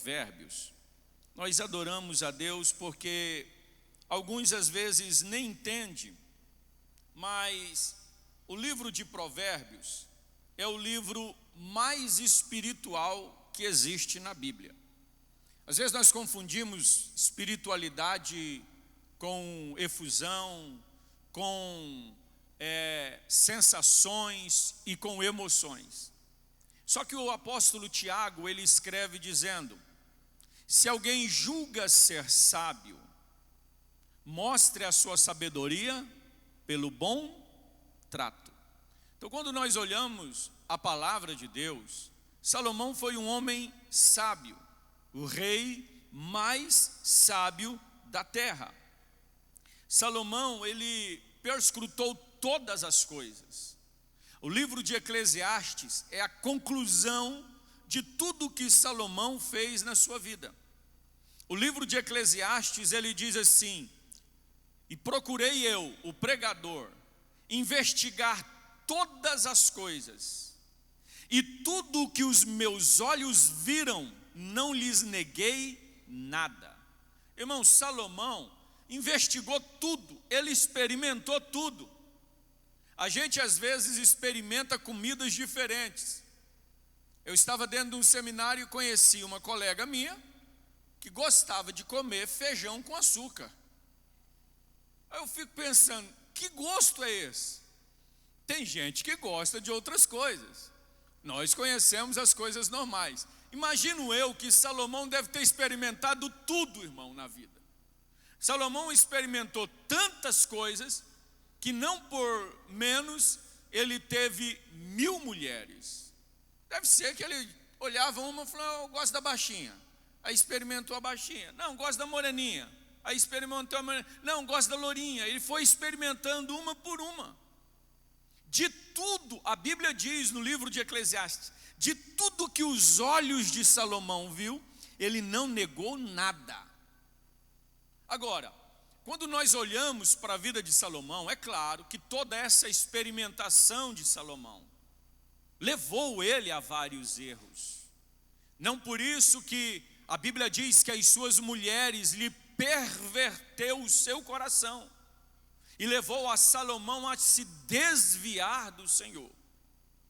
Provérbios, nós adoramos a Deus porque alguns às vezes nem entendem, mas o livro de Provérbios é o livro mais espiritual que existe na Bíblia. Às vezes nós confundimos espiritualidade com efusão, com sensações e com emoções. Só que o apóstolo Tiago, ele escreve dizendo: se alguém julga ser sábio, mostre a sua sabedoria pelo bom trato. Então, quando nós olhamos a palavra de Deus, Salomão foi um homem sábio, o rei mais sábio da terra. Salomão, ele perscrutou todas as coisas. O livro de Eclesiastes é a conclusão de tudo que Salomão fez na sua vida. O livro de Eclesiastes, ele diz assim: e procurei eu, o pregador, investigar todas as coisas, e tudo o que os meus olhos viram, não lhes neguei nada. Irmão, Salomão investigou tudo, ele experimentou tudo. A gente às vezes experimenta comidas diferentes. Eu estava dentro de um seminário e conheci uma colega minha que gostava de comer feijão com açúcar. Aí eu fico pensando, que gosto é esse? Tem gente que gosta de outras coisas. Nós conhecemos as coisas normais. Imagino eu que Salomão deve ter experimentado tudo, irmão, na vida. Salomão experimentou tantas coisas que não por menos ele teve 1000 mulheres. Deve ser que ele olhava uma e falou: eu gosto da baixinha. Aí experimentou a baixinha. Não, gosto da moreninha. Aí experimentou a moreninha. Não, gosto da lourinha. Ele foi experimentando uma por uma. De tudo, a Bíblia diz no livro de Eclesiastes, de tudo que os olhos de Salomão viu, ele não negou nada. Agora, quando nós olhamos para a vida de Salomão, é claro que toda essa experimentação de Salomão levou ele a vários erros. Não por isso que a Bíblia diz que as suas mulheres lhe perverteu o seu coração e levou a Salomão a se desviar do Senhor.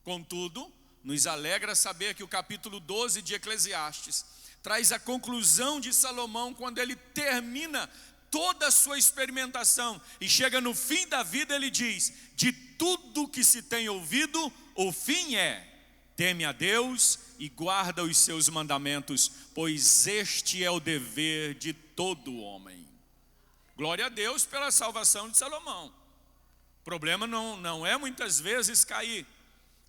Contudo, nos alegra saber que o capítulo 12 de Eclesiastes traz a conclusão de Salomão quando ele termina toda a sua experimentação e chega no fim da vida. Ele diz: de tudo que se tem ouvido, o fim é: teme a Deus e guarda os seus mandamentos, pois este é o dever de todo homem. Glória a Deus pela salvação de Salomão. O problema não é muitas vezes cair.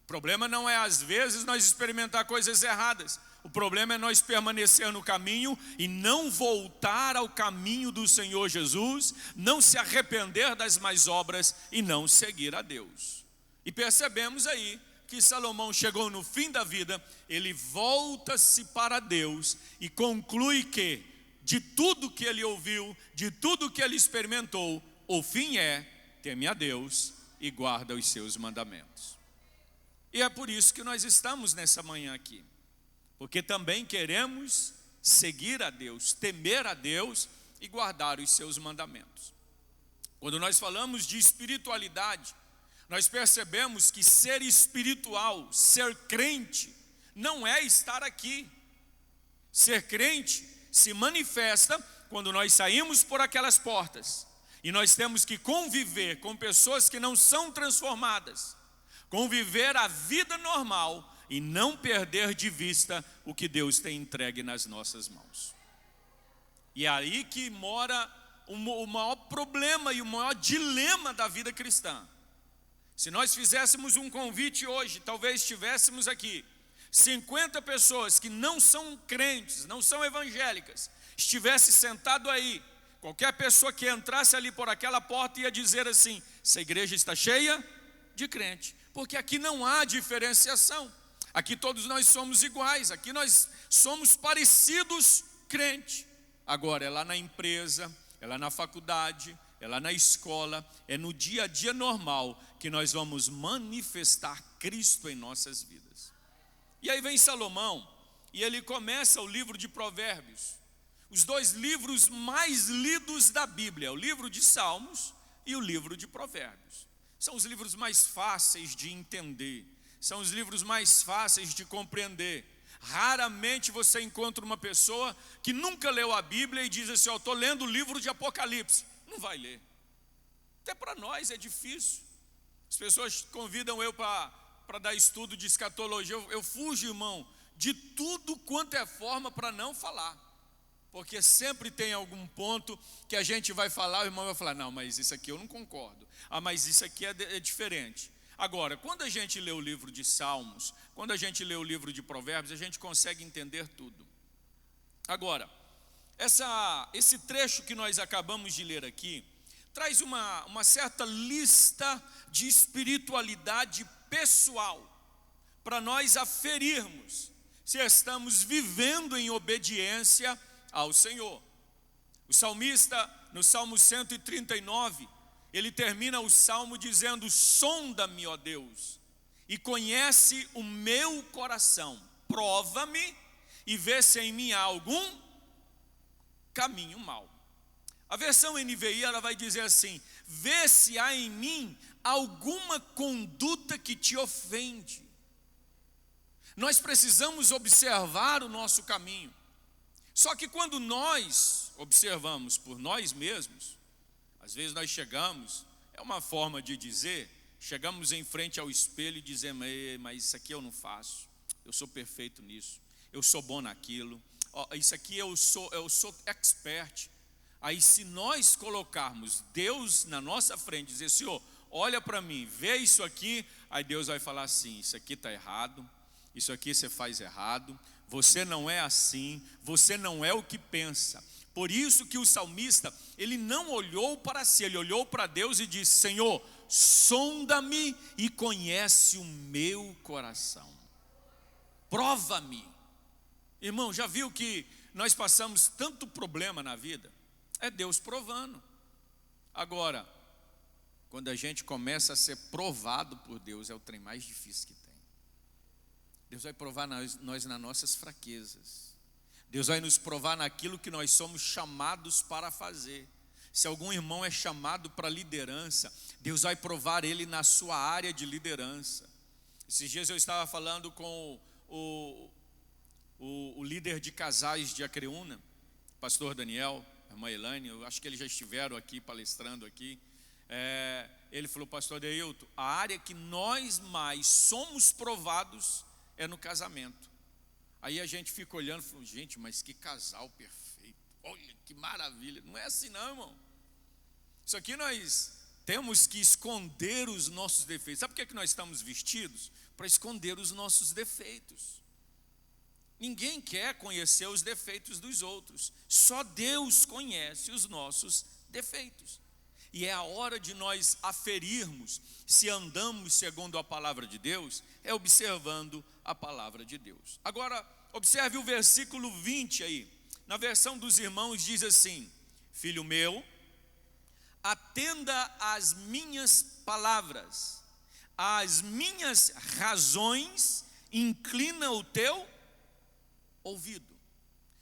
O problema não é às vezes nós experimentar coisas erradas. O problema é nós permanecer no caminho e não voltar ao caminho do Senhor Jesus, não se arrepender das más obras e não seguir a Deus. E percebemos aí que Salomão chegou no fim da vida, ele volta-se para Deus e conclui que de tudo que ele ouviu, de tudo que ele experimentou, o fim é: teme a Deus e guarda os seus mandamentos. E é por isso que nós estamos nessa manhã aqui, porque também queremos seguir a Deus, temer a Deus e guardar os seus mandamentos. Quando nós falamos de espiritualidade, nós percebemos que ser espiritual, ser crente, não é estar aqui. Ser crente se manifesta quando nós saímos por aquelas portas e nós temos que conviver com pessoas que não são transformadas, conviver a vida normal e não perder de vista o que Deus tem entregue nas nossas mãos. E é aí que mora o maior problema e o maior dilema da vida cristã. Se nós fizéssemos um convite hoje, talvez estivéssemos aqui 50 pessoas que não são crentes, não são evangélicas, estivesse sentado aí, qualquer pessoa que entrasse ali por aquela porta ia dizer assim: essa igreja está cheia de crente, porque aqui não há diferenciação, aqui todos nós somos iguais, aqui nós somos parecidos crente. Agora é lá na empresa, é lá na faculdade, é lá na escola, é no dia a dia normal que nós vamos manifestar Cristo em nossas vidas. E aí vem Salomão e ele começa o livro de Provérbios. Os dois livros mais lidos da Bíblia, o livro de Salmos e o livro de Provérbios. São os livros mais fáceis de entender, são os livros mais fáceis de compreender. Raramente você encontra uma pessoa que nunca leu a Bíblia e diz assim: eu estou lendo o livro de Apocalipse. Não vai ler. Até para nós é difícil. As pessoas convidam eu para dar estudo de escatologia. Eu fujo, irmão, de tudo quanto é forma para não falar. Porque sempre tem algum ponto que a gente vai falar, o irmão vai falar: não, mas isso aqui eu não concordo. Ah, mas isso aqui é diferente. Agora, quando a gente lê o livro de Salmos, quando a gente lê o livro de Provérbios, a gente consegue entender tudo. Agora, esse trecho que nós acabamos de ler aqui, traz uma certa lista de espiritualidade pessoal, para nós aferirmos se estamos vivendo em obediência ao Senhor. O salmista, no Salmo 139, ele termina o salmo dizendo: sonda-me, ó Deus, e conhece o meu coração, prova-me e vê se em mim há algum caminho mau. A versão NVI, ela vai dizer assim: vê se há em mim alguma conduta que te ofende. Nós precisamos observar o nosso caminho. Só que quando nós observamos por nós mesmos, às vezes nós chegamos, é uma forma de dizer, chegamos em frente ao espelho e dizemos: mas isso aqui eu não faço, eu sou perfeito nisso, eu sou bom naquilo, isso aqui eu sou expert. Aí se nós colocarmos Deus na nossa frente, dizer: Senhor, olha para mim, vê isso aqui, aí Deus vai falar assim: isso aqui está errado, isso aqui você faz errado, você não é assim, você não é o que pensa. Por isso que o salmista, ele não olhou para si, ele olhou para Deus e disse: Senhor, sonda-me e conhece o meu coração, prova-me. Irmão, já viu que nós passamos tanto problema na vida? É Deus provando. Agora, quando a gente começa a ser provado por Deus, é o trem mais difícil que tem. Deus vai provar nós nas nossas fraquezas. Deus vai nos provar naquilo que nós somos chamados para fazer. Se algum irmão é chamado para liderança, Deus vai provar ele na sua área de liderança. Esses dias eu estava falando com o líder de casais de Acreúna, pastor Daniel, a irmã Elaine, eu acho que eles já estiveram aqui palestrando aqui. Ele falou: pastor Deilton, a área que nós mais somos provados é no casamento. Aí a gente fica olhando e fala: gente, mas que casal perfeito, olha que maravilha. Não é assim não, irmão. Isso aqui nós temos que esconder os nossos defeitos. Sabe por que nós estamos vestidos? Para esconder os nossos defeitos. Ninguém quer conhecer os defeitos dos outros, só Deus conhece os nossos defeitos. E é a hora de nós aferirmos se andamos segundo a palavra de Deus, é observando a palavra de Deus. Agora, observe o versículo 20 aí. Na versão dos irmãos diz assim: filho meu, atenda às minhas palavras, às minhas razões, inclina o teu ouvido.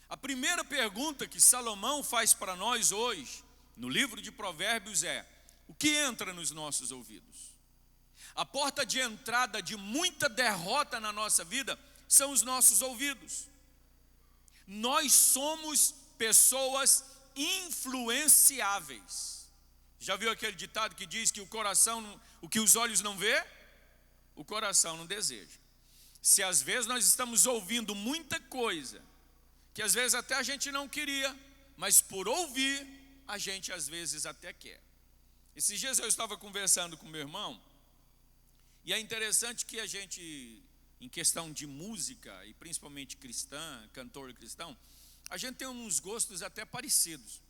A primeira pergunta que Salomão faz para nós hoje, no livro de Provérbios, é: o que entra nos nossos ouvidos? A porta de entrada de muita derrota na nossa vida são os nossos ouvidos. Nós somos pessoas influenciáveis. Já viu aquele ditado que diz que o coração, o que os olhos não vê, o coração não deseja. Se às vezes nós estamos ouvindo muita coisa, que às vezes até a gente não queria, mas por ouvir, a gente às vezes até quer. Esses dias eu estava conversando com meu irmão, e é interessante que a gente, em questão de música, e principalmente cristã, cantor cristão, a gente tem uns gostos até parecidos.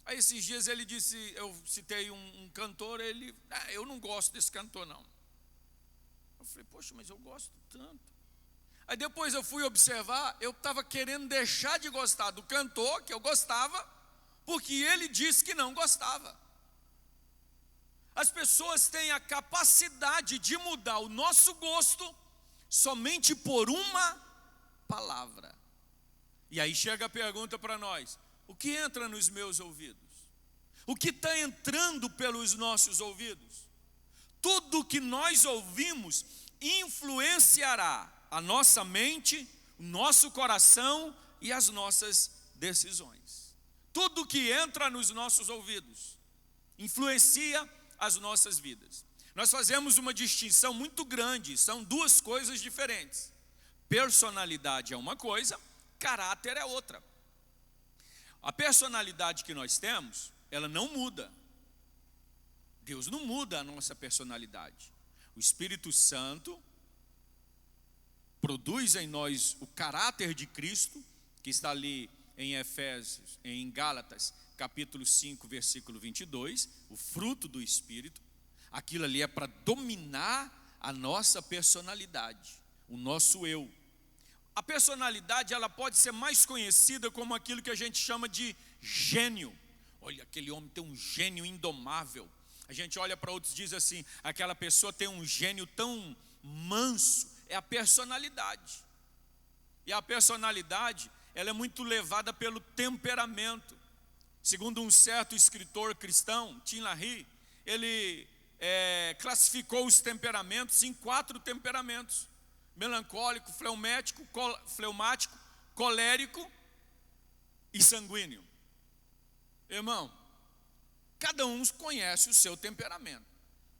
Aí esses dias ele disse, eu citei um cantor, ele: eu não gosto desse cantor não. Eu falei: poxa, mas eu gosto tanto. Aí depois eu fui observar, eu estava querendo deixar de gostar do cantor que eu gostava, porque ele disse que não gostava. As pessoas têm a capacidade de mudar o nosso gosto somente por uma palavra. E aí chega a pergunta para nós: o que entra nos meus ouvidos? O que está entrando pelos nossos ouvidos? Tudo que nós ouvimos influenciará a nossa mente, o nosso coração e as nossas decisões. Tudo que entra nos nossos ouvidos influencia as nossas vidas. Nós fazemos uma distinção muito grande, são duas coisas diferentes. Personalidade é uma coisa, caráter é outra. A personalidade que nós temos, ela não muda. Deus não muda a nossa personalidade. O Espírito Santo produz em nós o caráter de Cristo, que está ali em Efésios, em Gálatas, capítulo 5, versículo 22, o fruto do Espírito. Aquilo ali é para dominar a nossa personalidade, o nosso eu. A personalidade, ela pode ser mais conhecida como aquilo que a gente chama de gênio. Olha, aquele homem tem um gênio indomável. A gente olha para outros e diz assim: aquela pessoa tem um gênio tão manso. É a personalidade. E a personalidade, ela é muito levada pelo temperamento. Segundo um certo escritor cristão, Tim LaHaye, ele classificou os temperamentos em 4 temperamentos: melancólico, fleumático, colérico e sanguíneo. Irmão, cada um conhece o seu temperamento.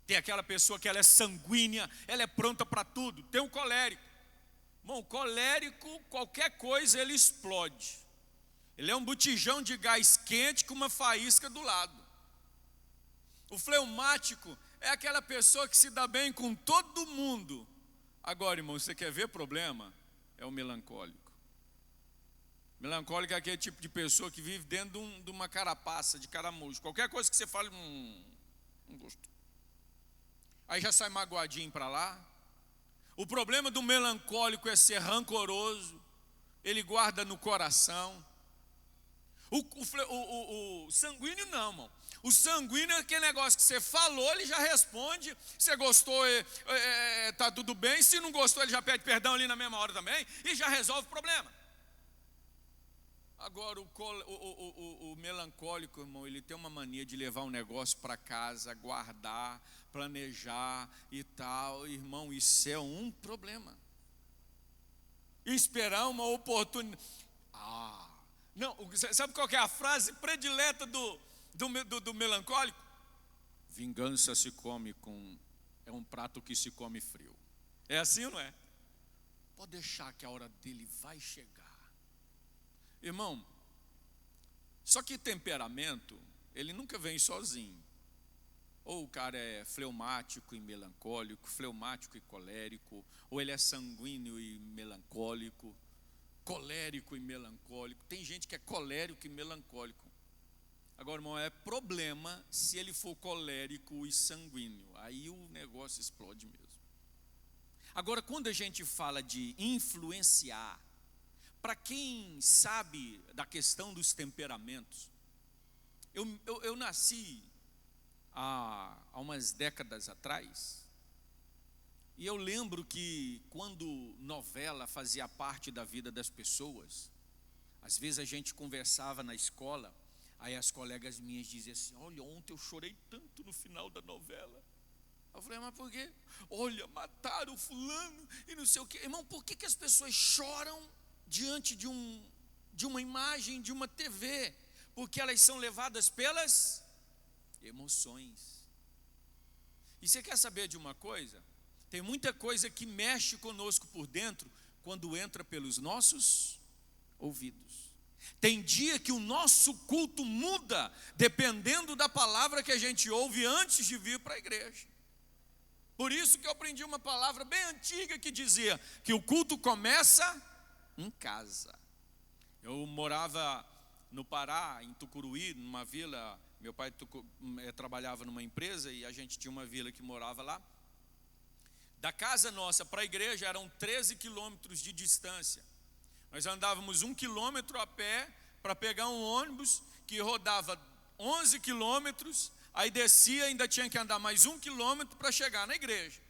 Tem aquela pessoa que ela é sanguínea, ela é pronta para tudo. Tem um colérico. Irmão, colérico, qualquer coisa ele explode. Ele é um botijão de gás quente com uma faísca do lado. O fleumático é aquela pessoa que se dá bem com todo mundo. Agora, irmão, você quer ver problema? É o melancólico. Melancólico é aquele tipo de pessoa que vive dentro de uma carapaça, de caramujo. Qualquer coisa que você fale, não gostou. Aí já sai magoadinho para lá. O problema do melancólico é ser rancoroso. Ele guarda no coração. O sanguíneo não, irmão. O sanguíneo é aquele negócio que você falou, ele já responde. Se gostou, tá tudo bem. Se não gostou, ele já pede perdão ali na mesma hora também e já resolve o problema. Agora, o melancólico, irmão, ele tem uma mania de levar um negócio para casa, guardar, planejar e tal. Irmão, isso é um problema. Esperar uma oportunidade. Não, sabe qual que é a frase predileta do melancólico? Vingança se come é um prato que se come frio. É assim ou não é? Pode deixar que a hora dele vai chegar. Irmão, só que temperamento, ele nunca vem sozinho. Ou o cara é fleumático e melancólico, fleumático e colérico, ou ele é sanguíneo e melancólico, colérico e melancólico. Tem gente que é colérico e melancólico. Agora, irmão, é problema se ele for colérico e sanguíneo. Aí o negócio explode mesmo. Agora, quando a gente fala de influenciar, para quem sabe da questão dos temperamentos, eu nasci há umas décadas atrás, e eu lembro que quando novela fazia parte da vida das pessoas, às vezes a gente conversava na escola, aí as colegas minhas diziam assim: olha, ontem eu chorei tanto no final da novela. Eu falei: mas por quê? Olha, mataram o fulano e não sei o quê. Irmão, por que as pessoas choram diante de uma imagem, de uma TV? Porque elas são levadas pelas emoções. E você quer saber de uma coisa? Tem muita coisa que mexe conosco por dentro quando entra pelos nossos ouvidos. Tem dia que o nosso culto muda dependendo da palavra que a gente ouve antes de vir para a igreja. Por isso que eu aprendi uma palavra bem antiga que dizia que o culto começa em casa. Eu morava no Pará, em Tucuruí, numa vila. Meu pai trabalhava numa empresa e a gente tinha uma vila que morava lá. Da casa nossa para a igreja eram 13 quilômetros de distância. Nós andávamos 1 quilômetro a pé para pegar um ônibus que rodava 11 quilômetros, aí descia, ainda tinha que andar mais 1 quilômetro para chegar na igreja.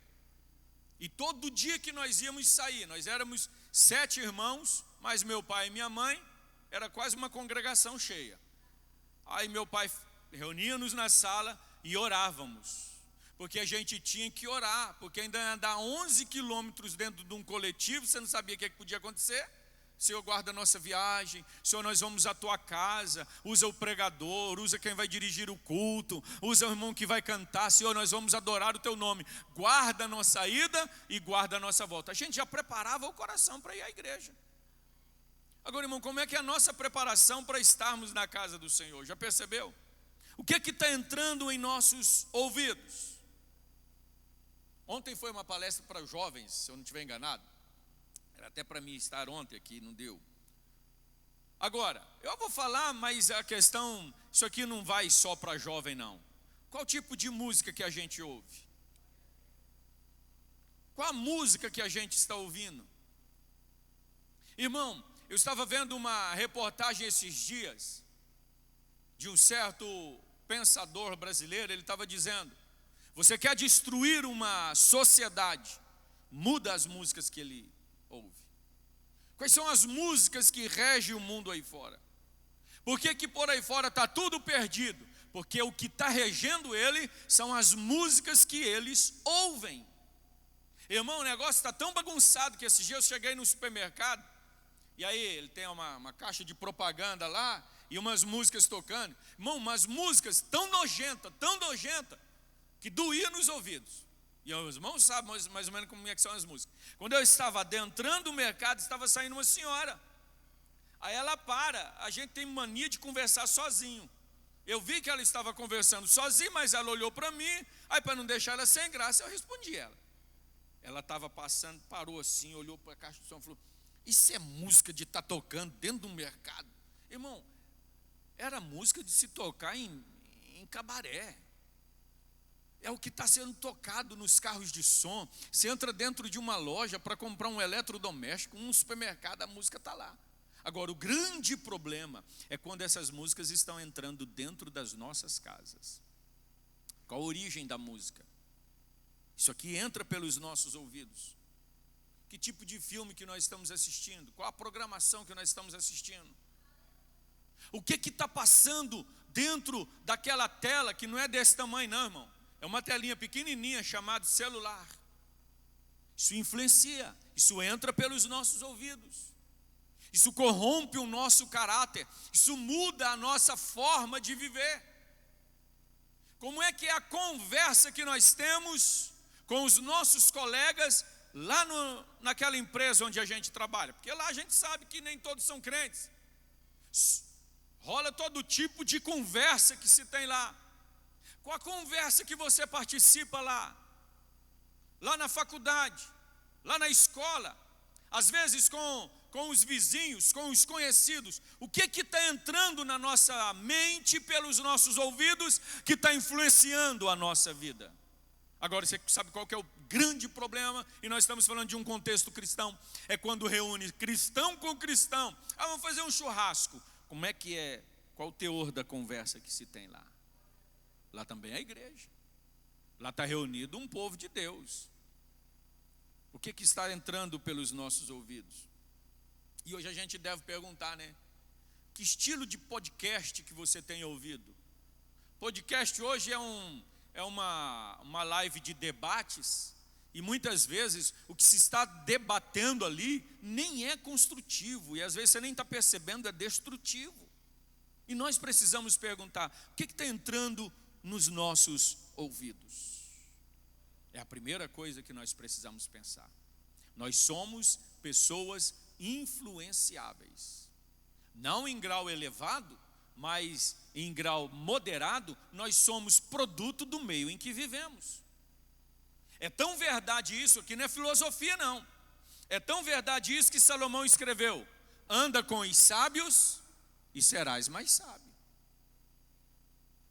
E todo dia que nós íamos sair, nós éramos 7 irmãos, mais meu pai e minha mãe, era quase uma congregação cheia. Aí meu pai reunia-nos na sala e orávamos, porque a gente tinha que orar, porque ainda andar 11 quilômetros dentro de um coletivo, você não sabia o que podia acontecer. Senhor, guarda a nossa viagem. Senhor, nós vamos à tua casa. Usa o pregador, usa quem vai dirigir o culto, usa o irmão que vai cantar. Senhor, nós vamos adorar o teu nome. Guarda a nossa ida e guarda a nossa volta. A gente já preparava o coração para ir à igreja. Agora, irmão, como é que é a nossa preparação para estarmos na casa do Senhor? Já percebeu? O que é que está entrando em nossos ouvidos? Ontem foi uma palestra para jovens, se eu não estiver enganado. Era até para mim estar ontem aqui, não deu. Agora, eu vou falar, mas a questão, isso aqui não vai só para jovem não. Qual tipo de música que a gente ouve? Qual a música que a gente está ouvindo? Irmão, eu estava vendo uma reportagem esses dias, de um certo pensador brasileiro. Ele estava dizendo: você quer destruir uma sociedade, muda as músicas que ele ouve. Quais são as músicas que regem o mundo aí fora? Por que por aí fora está tudo perdido? Porque o que está regendo ele são as músicas que eles ouvem. Irmão, o negócio está tão bagunçado que esses dias eu cheguei no supermercado, e aí ele tem uma caixa de propaganda lá, e umas músicas tocando. Irmão, umas músicas tão nojenta, que doía nos ouvidos. E os irmãos sabem mais ou menos como é que são as músicas. Quando eu estava adentrando o mercado, estava saindo uma senhora. Aí ela para, a gente tem mania de conversar sozinho. Eu vi que ela estava conversando sozinha, mas ela olhou para mim. Aí, para não deixar ela sem graça, eu respondi ela. Ela estava passando, parou assim, olhou para a caixa de som e falou: isso é música de estar tocando dentro do mercado? Irmão, era música de se tocar em cabaré. É o que está sendo tocado nos carros de som. Você entra dentro de uma loja para comprar um eletrodoméstico, um supermercado, a música está lá. Agora, o grande problema é quando essas músicas estão entrando dentro das nossas casas. Qual a origem da música? Isso aqui entra pelos nossos ouvidos. Que tipo de filme que nós estamos assistindo? Qual a programação que nós estamos assistindo? O que está passando dentro daquela tela que não é desse tamanho não, irmão? É uma telinha pequenininha chamada celular. Isso influencia, isso entra pelos nossos ouvidos. Isso corrompe o nosso caráter, isso muda a nossa forma de viver. Como é que é a conversa que nós temos com os nossos colegas lá naquela empresa onde a gente trabalha? Porque lá a gente sabe que nem todos são crentes. Rola todo tipo de conversa que se tem lá. Qual a conversa que você participa lá na faculdade, lá na escola, às vezes com os vizinhos, com os conhecidos? O que está entrando na nossa mente pelos nossos ouvidos que está influenciando a nossa vida? Agora, você sabe qual que é o grande problema? E nós estamos falando de um contexto cristão. É quando reúne cristão com cristão. Vamos fazer um churrasco. Como é que é? Qual o teor da conversa que se tem lá? Lá também é a igreja. Lá está reunido um povo de Deus. O que está entrando pelos nossos ouvidos? E hoje a gente deve perguntar, né? Que estilo de podcast que você tem ouvido? Podcast hoje é uma live de debates. E muitas vezes o que se está debatendo ali nem é construtivo. E às vezes você nem está percebendo, é destrutivo. E nós precisamos perguntar: o que está entrando nos nossos ouvidos? É a primeira coisa que nós precisamos pensar. Nós somos pessoas influenciáveis. Não em grau elevado, mas em grau moderado. Nós somos produto do meio em que vivemos. É tão verdade isso que não é filosofia não. É tão verdade isso que Salomão escreveu: anda com os sábios e serás mais sábio.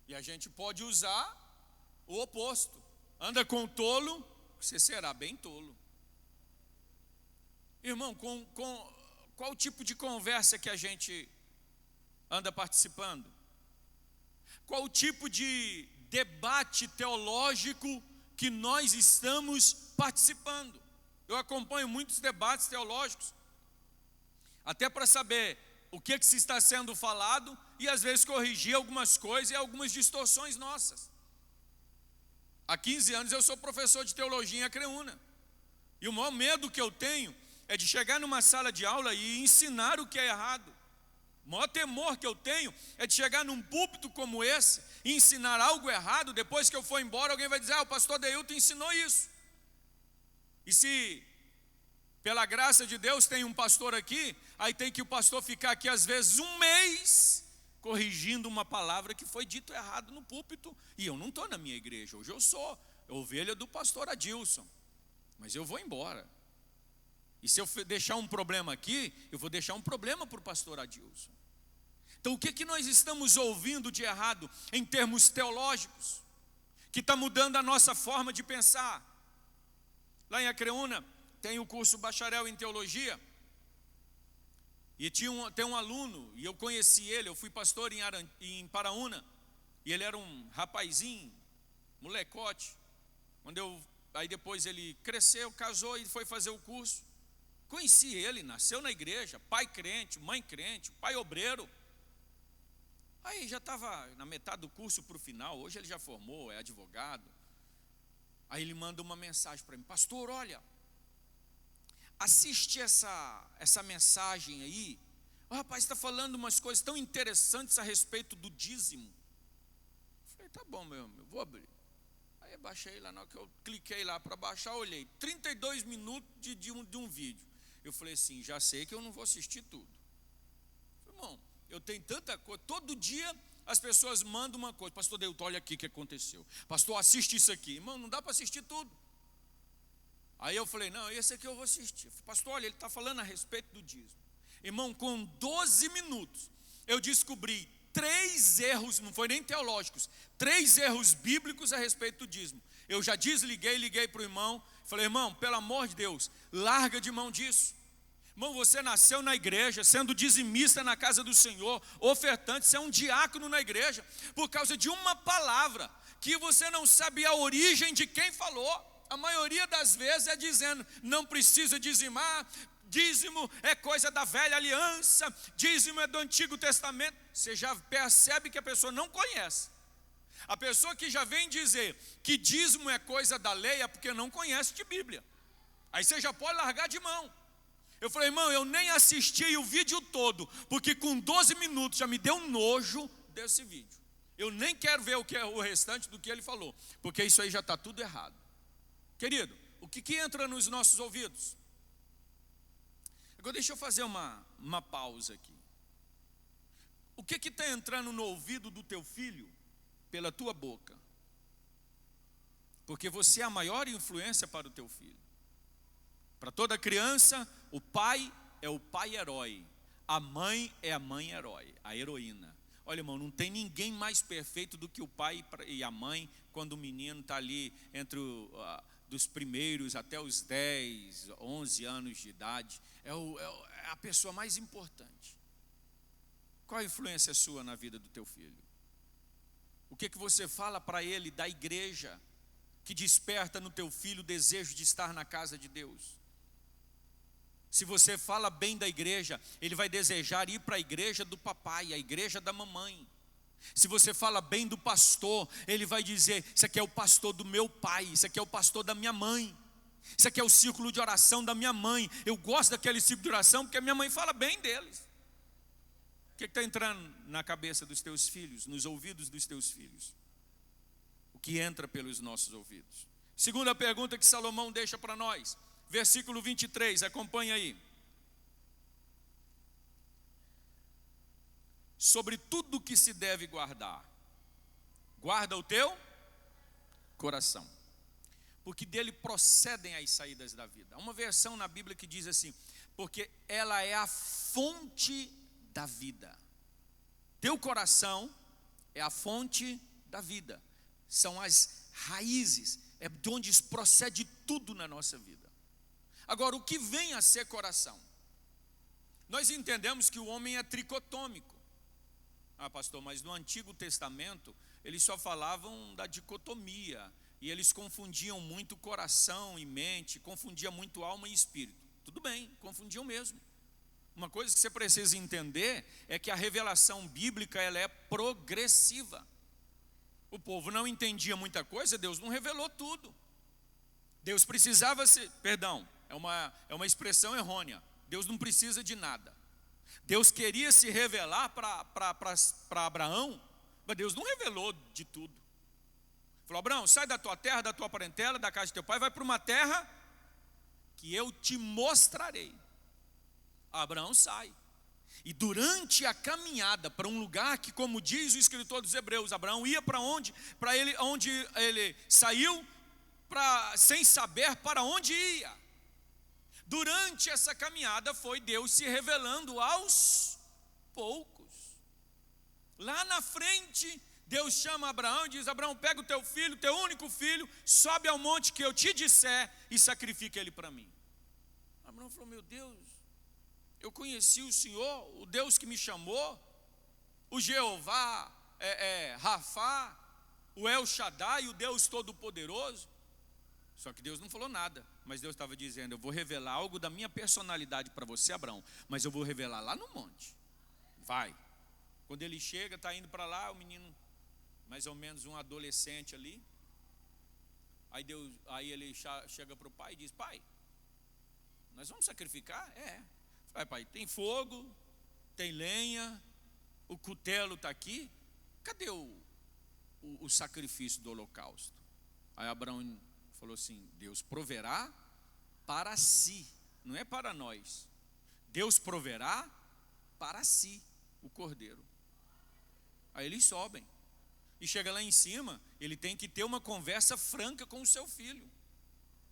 E a gente pode usar o oposto: anda com o tolo, você será bem tolo. Irmão, qual tipo de conversa que a gente anda participando? Qual tipo de debate teológico que nós estamos participando? Eu acompanho muitos debates teológicos, até para saber o que se está sendo falado e às vezes corrigir algumas coisas e algumas distorções nossas. Há 15 anos eu sou professor de teologia em Acreúna. E o maior medo que eu tenho é de chegar numa sala de aula e ensinar o que é errado. O maior temor que eu tenho é de chegar num púlpito como esse e ensinar algo errado. Depois que eu for embora, alguém vai dizer: o pastor Deilton ensinou isso. E se, pela graça de Deus, tem um pastor aqui, aí tem que o pastor ficar aqui às vezes um mês corrigindo uma palavra que foi dito errado no púlpito. E eu não estou na minha igreja, hoje eu sou ovelha do pastor Adilson, mas eu vou embora. E se eu deixar um problema aqui, eu vou deixar um problema para o pastor Adilson. Então o que nós estamos ouvindo de errado em termos teológicos, que está mudando a nossa forma de pensar? Lá em Acreúna tem o curso bacharel em teologia, e tem um aluno, e eu conheci ele, eu fui pastor em Paraúna, e ele era um rapazinho, molecote. Aí depois ele cresceu, casou e foi fazer o curso. Conheci ele, nasceu na igreja, pai crente, mãe crente, pai obreiro. Aí já estava na metade do curso para o final, hoje ele já formou, é advogado. Aí ele manda uma mensagem para mim: pastor, olha, assiste essa mensagem aí. O rapaz está falando umas coisas tão interessantes a respeito do dízimo. Eu falei: tá bom, meu, vou abrir. Aí eu baixei lá, na hora que eu cliquei lá para baixar, olhei, 32 minutos de um vídeo. Eu falei assim: já sei que eu não vou assistir tudo. Eu falei: irmão, eu tenho tanta coisa, todo dia as pessoas mandam uma coisa: pastor Deilton, olha aqui o que aconteceu, pastor, assiste isso aqui. Irmão, não dá para assistir tudo. Aí eu falei: não, esse aqui eu vou assistir. Eu falei: pastor, olha, ele está falando a respeito do dízimo. Irmão, com 12 minutos eu descobri 3 erros, não foi nem teológicos, 3 erros bíblicos a respeito do dízimo. Eu já liguei para o irmão, falei: irmão, pelo amor de Deus, larga de mão disso. Irmão, você nasceu na igreja, sendo dizimista na casa do Senhor, ofertante, você é um diácono na igreja, por causa de uma palavra, que você não sabe a origem de quem falou. A maioria das vezes é dizendo: não precisa dizimar, dízimo é coisa da velha aliança, dízimo é do Antigo Testamento. Você já percebe que a pessoa não conhece. A pessoa que já vem dizer que dízimo é coisa da lei é porque não conhece de Bíblia. Aí você já pode largar de mão. Eu falei: irmão, eu nem assisti o vídeo todo, porque com 12 minutos já me deu um nojo desse vídeo. Eu nem quero ver o restante do que ele falou, porque isso aí já está tudo errado. Querido, o que entra nos nossos ouvidos? Agora deixa eu fazer uma pausa aqui. O que está entrando no ouvido do teu filho pela tua boca? Porque você é a maior influência para o teu filho. Para toda criança, o pai é o pai herói, a mãe é a mãe herói, a heroína. Olha, irmão, não tem ninguém mais perfeito do que o pai e a mãe quando o menino está ali entre dos primeiros até os 10, 11 anos de idade. É a pessoa mais importante. Qual a influência sua na vida do teu filho? O que você fala para ele da igreja, que desperta no teu filho o desejo de estar na casa de Deus? Se você fala bem da igreja, ele vai desejar ir para a igreja do papai, a igreja da mamãe. Se você fala bem do pastor, ele vai dizer: isso aqui é o pastor do meu pai, isso aqui é o pastor da minha mãe, isso aqui é o círculo de oração da minha mãe. Eu gosto daquele círculo de oração porque a minha mãe fala bem deles. O que está entrando na cabeça dos teus filhos, nos ouvidos dos teus filhos? O que entra pelos nossos ouvidos? Segunda pergunta que Salomão deixa para nós, versículo 23, acompanha aí. Sobre tudo que se deve guardar, guarda o teu coração, porque dele procedem as saídas da vida. Há uma versão na Bíblia que diz assim: porque ela é a fonte da vida. Teu coração é a fonte da vida, são as raízes, é de onde procede tudo na nossa vida. Agora, o que vem a ser coração? Nós entendemos que o homem é tricotômico. Ah, pastor, mas no Antigo Testamento eles só falavam da dicotomia, e eles confundiam muito coração e mente, confundiam muito alma e espírito. Tudo bem, confundiam mesmo. uma coisa que você precisa entender é que a revelação bíblica ela é progressiva. O povo não entendia muita coisa, Deus não revelou tudo. Deus precisava é uma expressão errônea. Deus não precisa de nada. Deus queria se revelar para Abraão, mas Deus não revelou de tudo. Falou: Abraão, sai da tua terra, da tua parentela, da casa de teu pai, vai para uma terra que eu te mostrarei. Abraão sai. E durante a caminhada para um lugar que, como diz o escritor dos Hebreus, Abraão ia para onde? Onde ele saiu, sem saber para onde ia. Durante essa caminhada foi Deus se revelando aos poucos. Lá na frente, Deus chama Abraão e diz: Abraão, pega o teu filho, teu único filho, sobe ao monte que eu te disser e sacrifica ele para mim. Abraão falou: meu Deus, eu conheci o Senhor, o Deus que me chamou, o Jeová, Rafá, o El Shaddai, o Deus Todo-Poderoso. Só que Deus não falou nada, mas Deus estava dizendo: eu vou revelar algo da minha personalidade para você, Abraão, mas eu vou revelar lá no monte. Vai. Quando ele chega, está indo para lá, o menino, mais ou menos um adolescente ali. Aí ele chega para o pai e diz: pai, nós vamos sacrificar? Vai, pai, tem fogo, tem lenha, o cutelo está aqui. Cadê o sacrifício do holocausto? Aí Abraão falou assim: Deus proverá para si, não é para nós. Deus proverá para si o cordeiro. Aí eles sobem. E chega lá em cima, ele tem que ter uma conversa franca com o seu filho.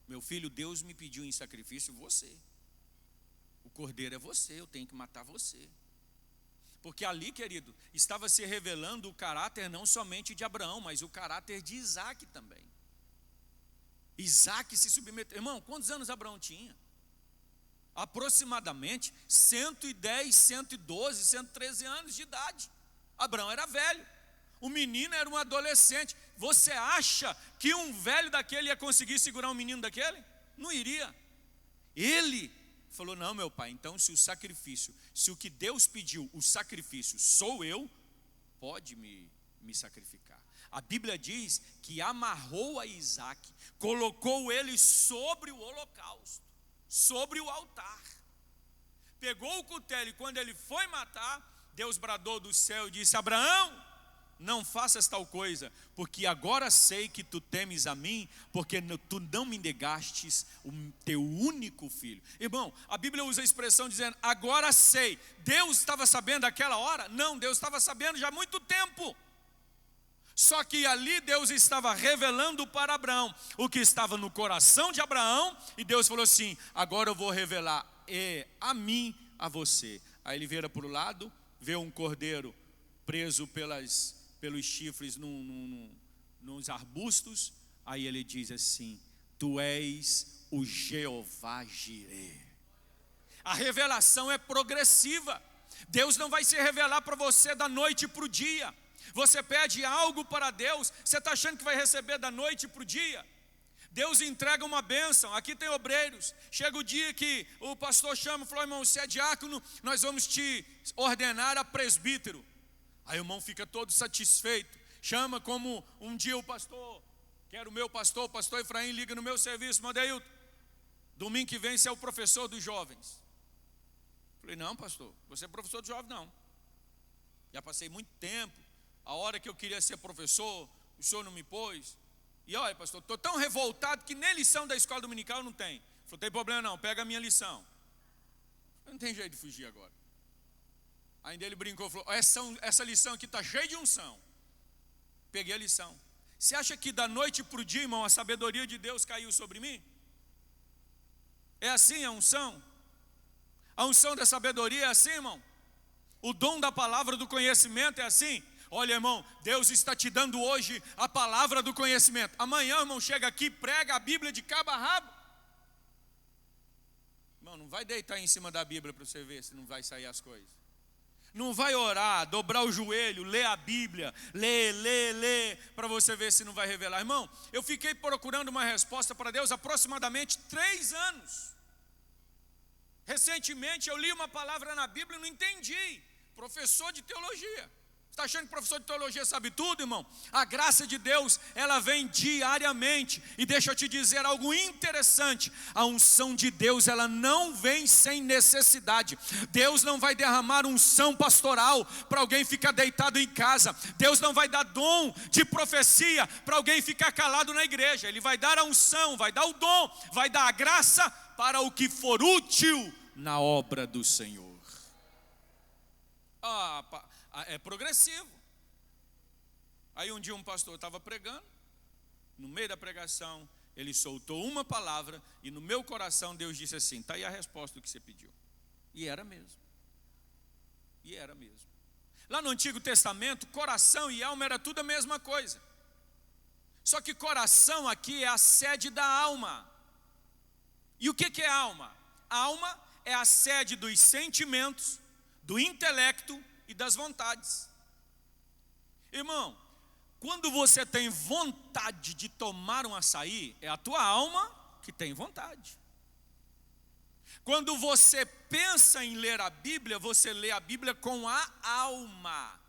Meu filho, Deus me pediu em sacrifício você. O cordeiro é você, eu tenho que matar você. Porque ali, querido, estava se revelando o caráter não somente de Abraão, mas o caráter de Isaac também. Isaac se submeteu. Irmão, quantos anos Abraão tinha? Aproximadamente 110, 112, 113 anos de idade. Abraão era velho. O menino era um adolescente. Você acha que um velho daquele ia conseguir segurar um menino daquele? Não iria. Ele falou: não, meu pai, então se o que Deus pediu, o sacrifício, sou eu, pode me sacrificar. A Bíblia diz que amarrou a Isaac, colocou ele sobre o holocausto, sobre o altar. Pegou o cutelo e quando ele foi matar, Deus bradou do céu e disse: Abraão, não faças tal coisa, porque agora sei que tu temes a mim, porque tu não me negastes o teu único filho. Irmão, a Bíblia usa a expressão dizendo: agora sei. Deus estava sabendo aquela hora? Não, Deus estava sabendo já há muito tempo. Só que ali Deus estava revelando para Abraão o que estava no coração de Abraão, e Deus falou assim: agora eu vou revelar a mim, a você. Aí ele vira para o lado, vê um cordeiro preso pelos chifres nos arbustos. Aí ele diz assim: tu és o Jeová Jireh. A revelação é progressiva. Deus não vai se revelar para você da noite para o dia. Você pede algo para Deus, você está achando que vai receber da noite para o dia? Deus entrega uma bênção. Aqui tem obreiros. Chega o dia que o pastor chama e fala: irmão, você é diácono, nós vamos te ordenar a presbítero. Aí o irmão fica todo satisfeito. Chama, como um dia o pastor, que era o meu pastor, o pastor Efraim, liga no meu serviço: Mandeilton, domingo que vem você é o professor dos jovens. Falei: não, pastor, você é professor dos jovens? Não. Já passei muito tempo. A hora que eu queria ser professor, o senhor não me pôs. E olha, pastor, estou tão revoltado que nem lição da escola dominical não tem. Falei: não tem problema não, pega a minha lição. Não tem jeito de fugir agora. Ainda ele brincou, falou: essa lição aqui está cheia de unção. Peguei a lição. Você acha que da noite para o dia, irmão, a sabedoria de Deus caiu sobre mim? É assim a unção? A unção da sabedoria é assim, irmão? O dom da palavra do conhecimento é assim? Olha, irmão, Deus está te dando hoje a palavra do conhecimento. Amanhã, irmão, chega aqui, prega a Bíblia de cabo a rabo. Irmão, não vai deitar em cima da Bíblia para você ver se não vai sair as coisas. Não vai orar, dobrar o joelho, ler a Bíblia, ler, para você ver se não vai revelar. Irmão, eu fiquei procurando uma resposta para Deus aproximadamente 3 anos. Recentemente eu li uma palavra na Bíblia e não entendi. Professor de teologia. Está achando que professor de teologia sabe tudo, irmão? A graça de Deus, ela vem diariamente. E deixa eu te dizer algo interessante. A unção de Deus, ela não vem sem necessidade. Deus não vai derramar unção pastoral para alguém ficar deitado em casa. Deus não vai dar dom de profecia para alguém ficar calado na igreja. Ele vai dar a unção, vai dar o dom, vai dar a graça para o que for útil na obra do Senhor. É progressivo. Aí um dia um pastor estava pregando, no meio da pregação, ele soltou uma palavra, e no meu coração Deus disse assim: está aí a resposta do que você pediu. E era mesmo. Lá no Antigo Testamento, coração e alma era tudo a mesma coisa. Só que coração aqui é a sede da alma. E o que é alma? Alma é a sede dos sentimentos, do intelecto e das vontades. Irmão, quando você tem vontade de tomar um açaí, é a tua alma que tem vontade. Quando você pensa em ler a Bíblia, você lê a Bíblia com a alma.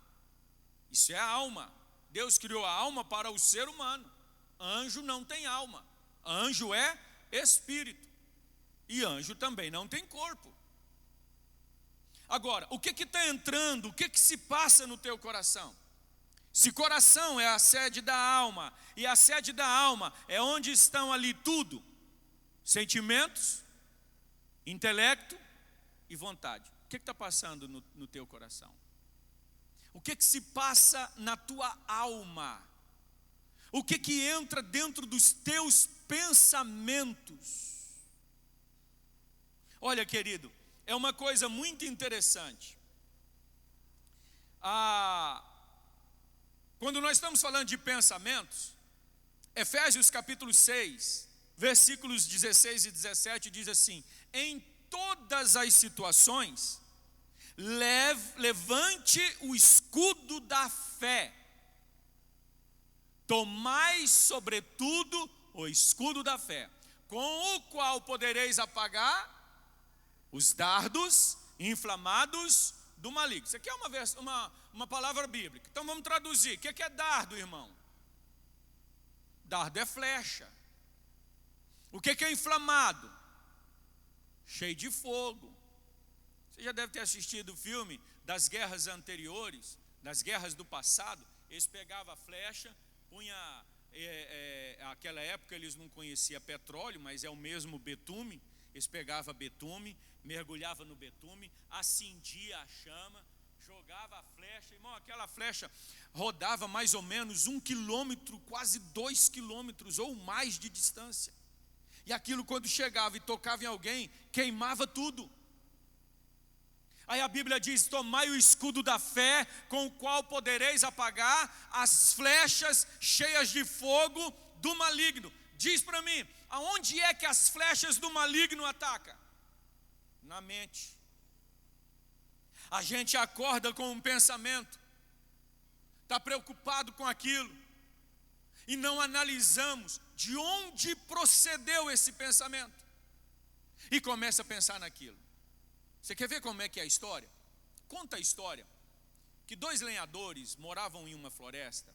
Isso é a alma. Deus criou a alma para o ser humano. Anjo não tem alma. Anjo é espírito. E anjo também não tem corpo. Agora, o que está entrando, o que se passa no teu coração? Se coração é a sede da alma, e a sede da alma é onde estão ali tudo: sentimentos, intelecto e vontade. O que está passando no teu coração? O que se passa na tua alma? O que entra dentro dos teus pensamentos? Olha, querido, é uma coisa muito interessante. Quando nós estamos falando de pensamentos, Efésios capítulo 6, versículos 16 e 17 diz assim: em todas as situações, levante o escudo da fé, tomai sobretudo o escudo da fé, com o qual podereis apagar os dardos inflamados do maligno. Isso aqui é uma palavra bíblica. Então vamos traduzir. O que é dardo, irmão? Dardo é flecha. O que é inflamado? Cheio de fogo. Você já deve ter assistido o filme das guerras anteriores, das guerras do passado. Eles pegavam a flecha, punha, naquela época eles não conheciam petróleo, mas é o mesmo betume. Eles pegavam betume, mergulhavam no betume, acendia a chama, jogava a flecha. Irmão, aquela flecha rodava mais ou menos 1 quilômetro, quase 2 quilômetros ou mais de distância. E aquilo, quando chegava e tocava em alguém, queimava tudo. Aí a Bíblia diz: tomai o escudo da fé, com o qual podereis apagar as flechas cheias de fogo do maligno. Diz para mim, aonde é que as flechas do maligno atacam? Na mente. A gente acorda com um pensamento, está preocupado com aquilo, e não analisamos de onde procedeu esse pensamento, e começa a pensar naquilo. Você quer ver como é que é a história? Conta a história que 2 lenhadores moravam em uma floresta,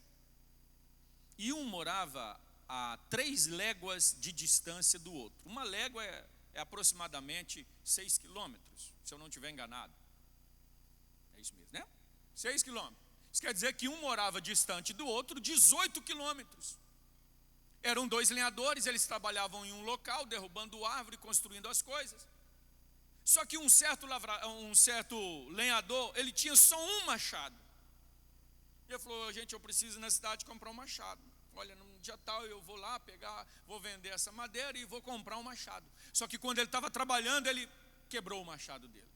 e um morava a 3 léguas de distância do outro. Uma légua é aproximadamente 6 quilômetros, se eu não estiver enganado. É isso mesmo, né? 6 quilômetros. Isso quer dizer que um morava distante do outro 18 quilômetros. Eram 2 lenhadores, eles trabalhavam em um local, derrubando árvore, construindo as coisas. Só que um certo lenhador, ele tinha só um machado. E ele falou: gente, eu preciso ir na cidade comprar um machado. Olha, num dia tal eu vou lá pegar, vou vender essa madeira e vou comprar um machado. Só que quando ele estava trabalhando, ele quebrou o machado dele.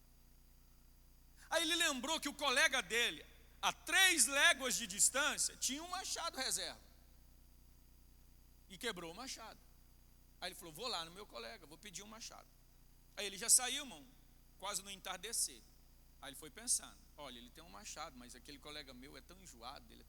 Aí ele lembrou que o colega dele, a 3 léguas de distância, tinha um machado reserva. E quebrou o machado. Aí ele falou: vou lá no meu colega, vou pedir um machado. Aí ele já saiu, irmão, quase no entardecer. Aí ele foi pensando: olha, ele tem um machado, mas aquele colega meu é tão enjoado, ele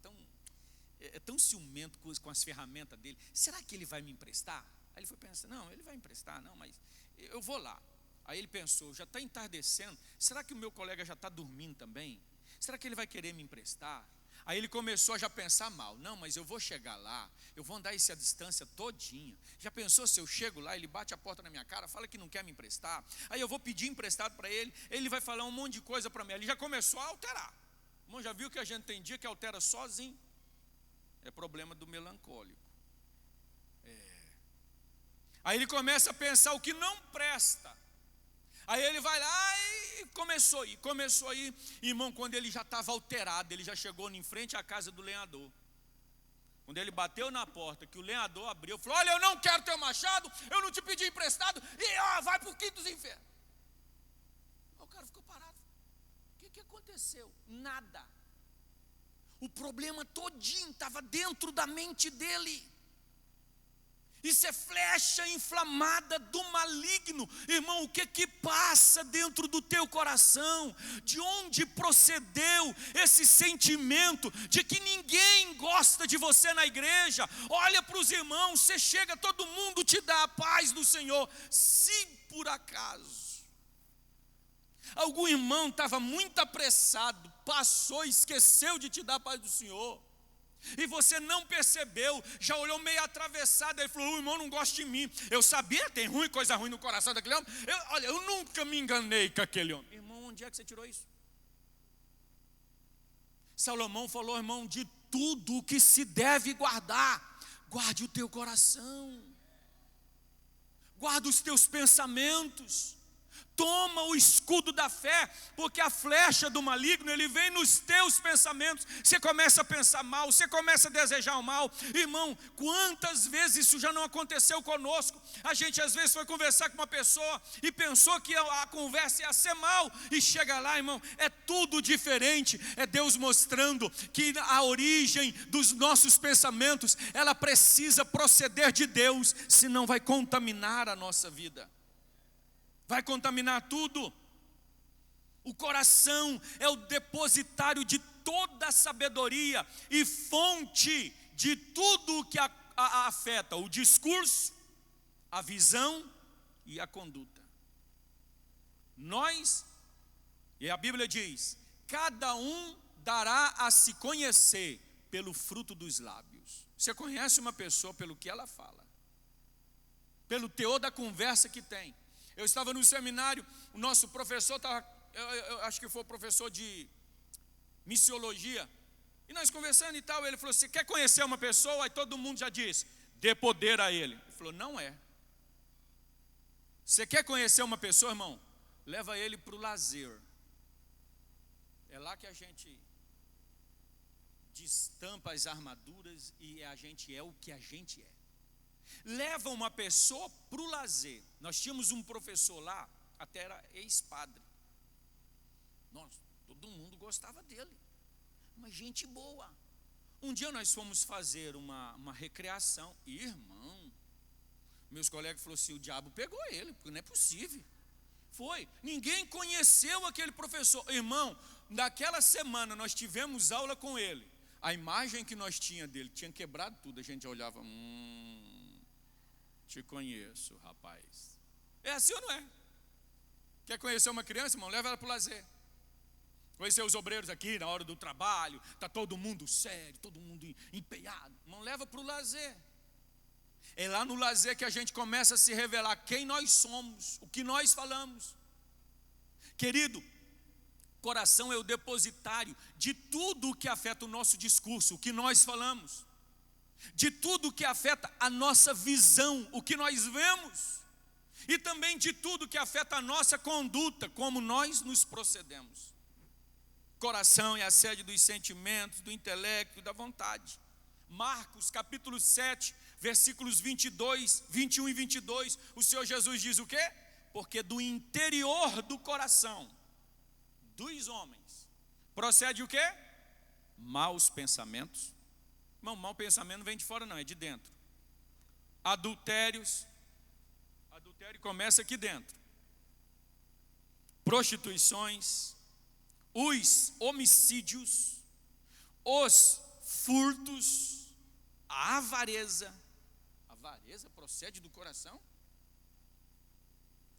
é tão ciumento com as ferramentas dele. Será que ele vai me emprestar? Aí ele foi pensando: não, ele vai emprestar, não, mas eu vou lá. Aí ele pensou, já está entardecendo, será que o meu colega já está dormindo também? Será que ele vai querer me emprestar? Aí ele começou a já pensar mal, não, mas eu vou chegar lá, eu vou andar essa distância todinha. Já pensou se eu chego lá, ele bate a porta na minha cara, fala que não quer me emprestar, aí eu vou pedir emprestado para ele vai falar um monte de coisa para mim, ele já começou a alterar. Irmão, já viu que a gente tem dia que altera sozinho? É problema do melancólico. Aí ele começa a pensar o que não presta. Aí ele vai lá e começou aí, irmão, quando ele já estava alterado, ele já chegou em frente à casa do lenhador. Quando ele bateu na porta, que o lenhador abriu, falou, olha, eu não quero teu machado, eu não te pedi emprestado, e vai para o quinto dos infernos. Aí o cara ficou parado, o que aconteceu? Nada. O problema todinho estava dentro da mente dele. Isso é flecha inflamada do maligno. Irmão, o que passa dentro do teu coração? De onde procedeu esse sentimento de que ninguém gosta de você na igreja? Olha para os irmãos, você chega, todo mundo te dá a paz do Senhor. Se por acaso algum irmão estava muito apressado, passou, esqueceu de te dar a paz do Senhor, e você não percebeu, já olhou meio atravessado, ele falou, o irmão não gosta de mim. Eu sabia, tem coisa ruim no coração daquele homem. Eu nunca me enganei com aquele homem. Irmão, onde é que você tirou isso? Salomão falou, irmão, de tudo o que se deve guardar, guarde o teu coração, guarda os teus pensamentos. Toma o escudo da fé, porque a flecha do maligno, ele vem nos teus pensamentos. Você começa a pensar mal, você começa a desejar o mal. Irmão, quantas vezes isso já não aconteceu conosco? A gente às vezes foi conversar com uma pessoa e pensou que a conversa ia ser mal, e chega lá, irmão, é tudo diferente. É Deus mostrando que a origem dos nossos pensamentos, ela precisa proceder de Deus, senão vai contaminar a nossa vida. Vai contaminar tudo. O coração é o depositário de toda a sabedoria e fonte de tudo o que a afeta o discurso, a visão e a conduta. E a Bíblia diz, cada um dará a se conhecer pelo fruto dos lábios. Você conhece uma pessoa pelo que ela fala, pelo teor da conversa que tem. Eu estava no seminário, o nosso professor estava, eu acho que foi o professor de missiologia, e nós conversando e tal, ele falou, você quer conhecer uma pessoa? Aí todo mundo já disse, dê poder a ele. Ele falou, não é. Você quer conhecer uma pessoa, irmão? Leva ele para o lazer. É lá que a gente destampa as armaduras e a gente é o que a gente é. Leva uma pessoa para o lazer. Nós tínhamos um professor lá, até era ex-padre. Nossa, todo mundo gostava dele, uma gente boa. Um dia nós fomos fazer uma recreação, irmão, meus colegas falaram assim, o diabo pegou ele, porque não é possível. Foi, ninguém conheceu aquele professor. Irmão, naquela semana nós tivemos aula com ele. A imagem que nós tínhamos dele, tinha quebrado tudo. A gente olhava, te conheço, rapaz. É assim ou não é? Quer conhecer uma criança, irmão? Leva ela para o lazer. Conhecer os obreiros aqui na hora do trabalho, está todo mundo sério, todo mundo empenhado. Irmão, leva para o lazer. É lá no lazer que a gente começa a se revelar quem nós somos, o que nós falamos. Querido, coração é o depositário de tudo o que afeta o nosso discurso, o que nós falamos. De tudo que afeta a nossa visão, o que nós vemos, e também de tudo que afeta a nossa conduta, como nós nos procedemos. Coração é a sede dos sentimentos, do intelecto e da vontade. Marcos capítulo 7, versículos 21 e 22, o Senhor Jesus diz o quê? Porque do interior do coração dos homens procede o quê? Maus pensamentos. Irmão, mau pensamento não vem de fora não, é de dentro. Adultério começa aqui dentro. Prostituições, os homicídios, os furtos, a avareza. A avareza procede do coração?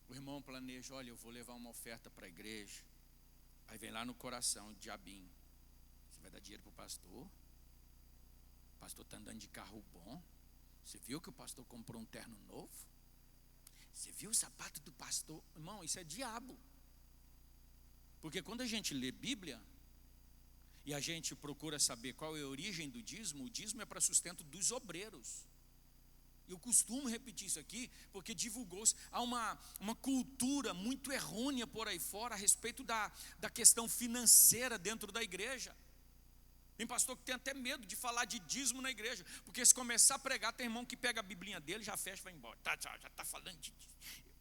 O irmão planeja, olha, eu vou levar uma oferta para a igreja. Aí vem lá no coração, diabinho. Você vai dar dinheiro para o pastor? O pastor está andando de carro bom. Você viu que o pastor comprou um terno novo? Você viu o sapato do pastor? Irmão, isso é diabo. Porque quando a gente lê Bíblia e a gente procura saber qual é a origem do dízimo, o dízimo é para sustento dos obreiros. Eu costumo repetir isso aqui, porque divulgou-se, há uma cultura muito errônea por aí fora a respeito da questão financeira dentro da igreja. Tem pastor que tem até medo de falar de dízimo na igreja, porque se começar a pregar, tem irmão que pega a biblinha dele, já fecha e vai embora. Já está falando de dízimo.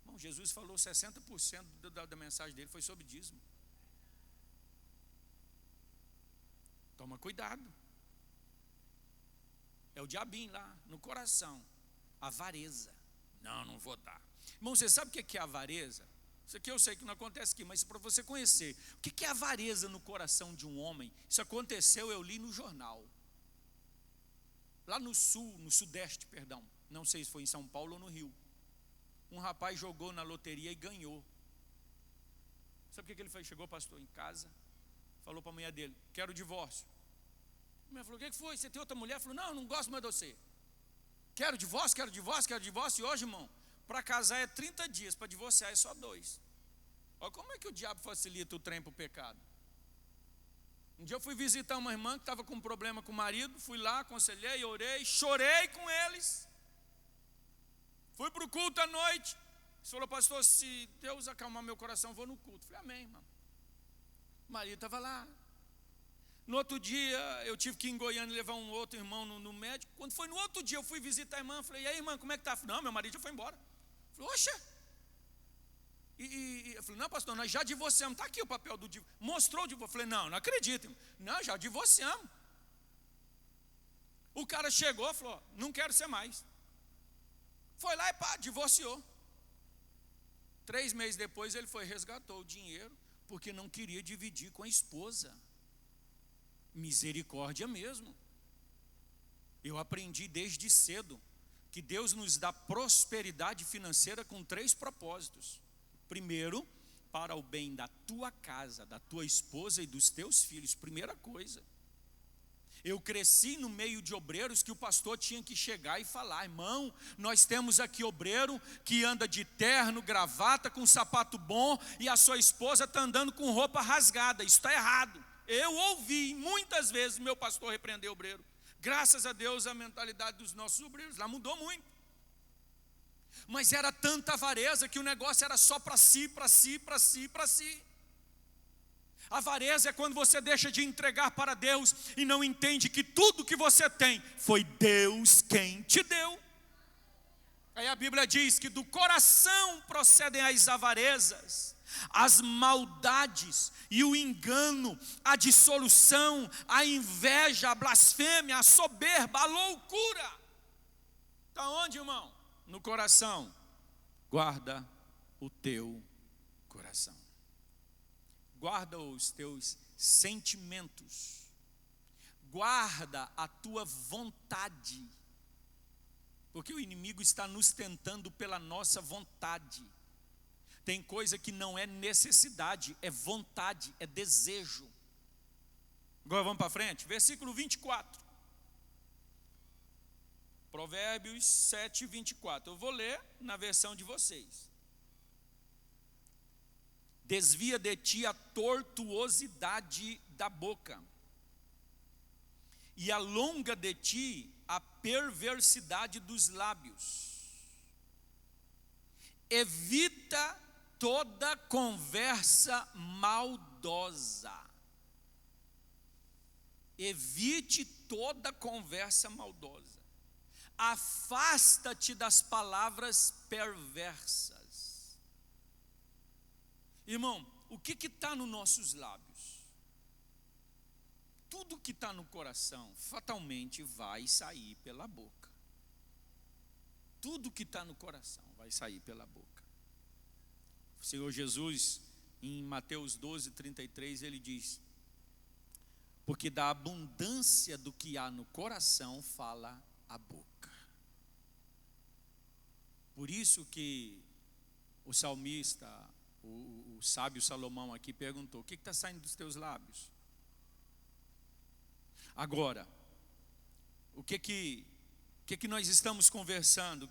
Irmão, Jesus falou 60% da mensagem dele foi sobre dízimo. Toma cuidado. É o diabinho lá no coração. Avareza. Não vou dar. Irmão, você sabe o que é avareza? Isso aqui eu sei que não acontece aqui, mas para você conhecer, o que é avareza no coração de um homem? Isso aconteceu, eu li no jornal. Lá no sul, no sudeste, perdão. Não sei se foi em São Paulo ou no Rio. Um rapaz jogou na loteria e ganhou. Sabe o que ele fez? Chegou, pastor, em casa, falou para a mulher dele, quero o divórcio. A mulher falou, o que foi? Você tem outra mulher? Falou, não gosto mais de você. Quero divórcio. E hoje, irmão, para casar é 30 dias, para divorciar é só 2. Olha como é que o diabo facilita o trem para o pecado. Um dia eu fui visitar uma irmã que estava com um problema com o marido, fui lá, aconselhei, orei, chorei com eles. Fui para o culto à noite. Ele falou, pastor, se Deus acalmar meu coração, eu vou no culto. Falei, amém, irmão. O marido estava lá. No outro dia, eu tive que ir em Goiânia levar um outro irmão no médico. Quando foi no outro dia, eu fui visitar a irmã. Falei, e aí, irmã, como é que está? Não, meu marido já foi embora. Falei, oxa. Eu falei, não, pastor, nós já divorciamos. Está aqui o papel do divórcio. Mostrou o divórcio. Falei, não acredito. Irmão. Não, já divorciamos. O cara chegou e falou, não quero ser mais. Foi lá e pá, divorciou. 3 meses depois, ele foi, resgatou o dinheiro, porque não queria dividir com a esposa. Misericórdia mesmo. Eu aprendi desde cedo que Deus nos dá prosperidade financeira com 3 propósitos. Primeiro, para o bem da tua casa, da tua esposa e dos teus filhos. Primeira coisa. Eu cresci no meio de obreiros que o pastor tinha que chegar e falar, irmão, nós temos aqui obreiro que anda de terno, gravata, com sapato bom, e a sua esposa está andando com roupa rasgada. Isso está errado. Eu ouvi muitas vezes meu pastor repreender o obreiro. Graças a Deus a mentalidade dos nossos obreiros lá mudou muito. Mas era tanta avareza que o negócio era só para si. Avareza é quando você deixa de entregar para Deus e não entende que tudo que você tem foi Deus quem te deu. Aí a Bíblia diz que do coração procedem as avarezas, as maldades e o engano, a dissolução, a inveja, a blasfêmia, a soberba, a loucura. Está onde, irmão? No coração. Guarda o teu coração. Guarda os teus sentimentos. Guarda a tua vontade. Porque o inimigo está nos tentando pela nossa vontade. Tem coisa que não é necessidade, é vontade, é desejo. Agora vamos para frente, versículo 24. Provérbios 7, 24. Eu vou ler na versão de vocês. Desvia de ti a tortuosidade da boca, e alonga de ti a perversidade dos lábios. Evita toda conversa maldosa. Evite toda conversa maldosa. Afasta-te das palavras perversas. Irmão, o que está nos nossos lábios? Tudo que está no coração fatalmente vai sair pela boca. Tudo que está no coração vai sair pela boca. O Senhor Jesus, em Mateus 12, 33, ele diz: porque da abundância do que há no coração fala a boca. Por isso que O salmista, o sábio Salomão aqui perguntou: o que está saindo dos teus lábios? Agora, o que nós estamos conversando?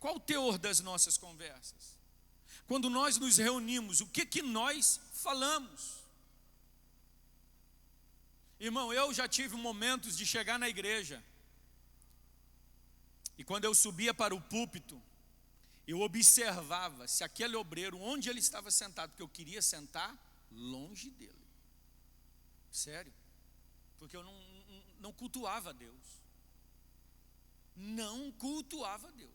Qual o teor das nossas conversas? Quando nós nos reunimos, o que nós falamos? Irmão, eu já tive momentos de chegar na igreja, e quando eu subia para o púlpito, eu observava se aquele obreiro, onde ele estava sentado, porque eu queria sentar longe dele. Sério, porque eu não cultuava a Deus. Não cultuava a Deus.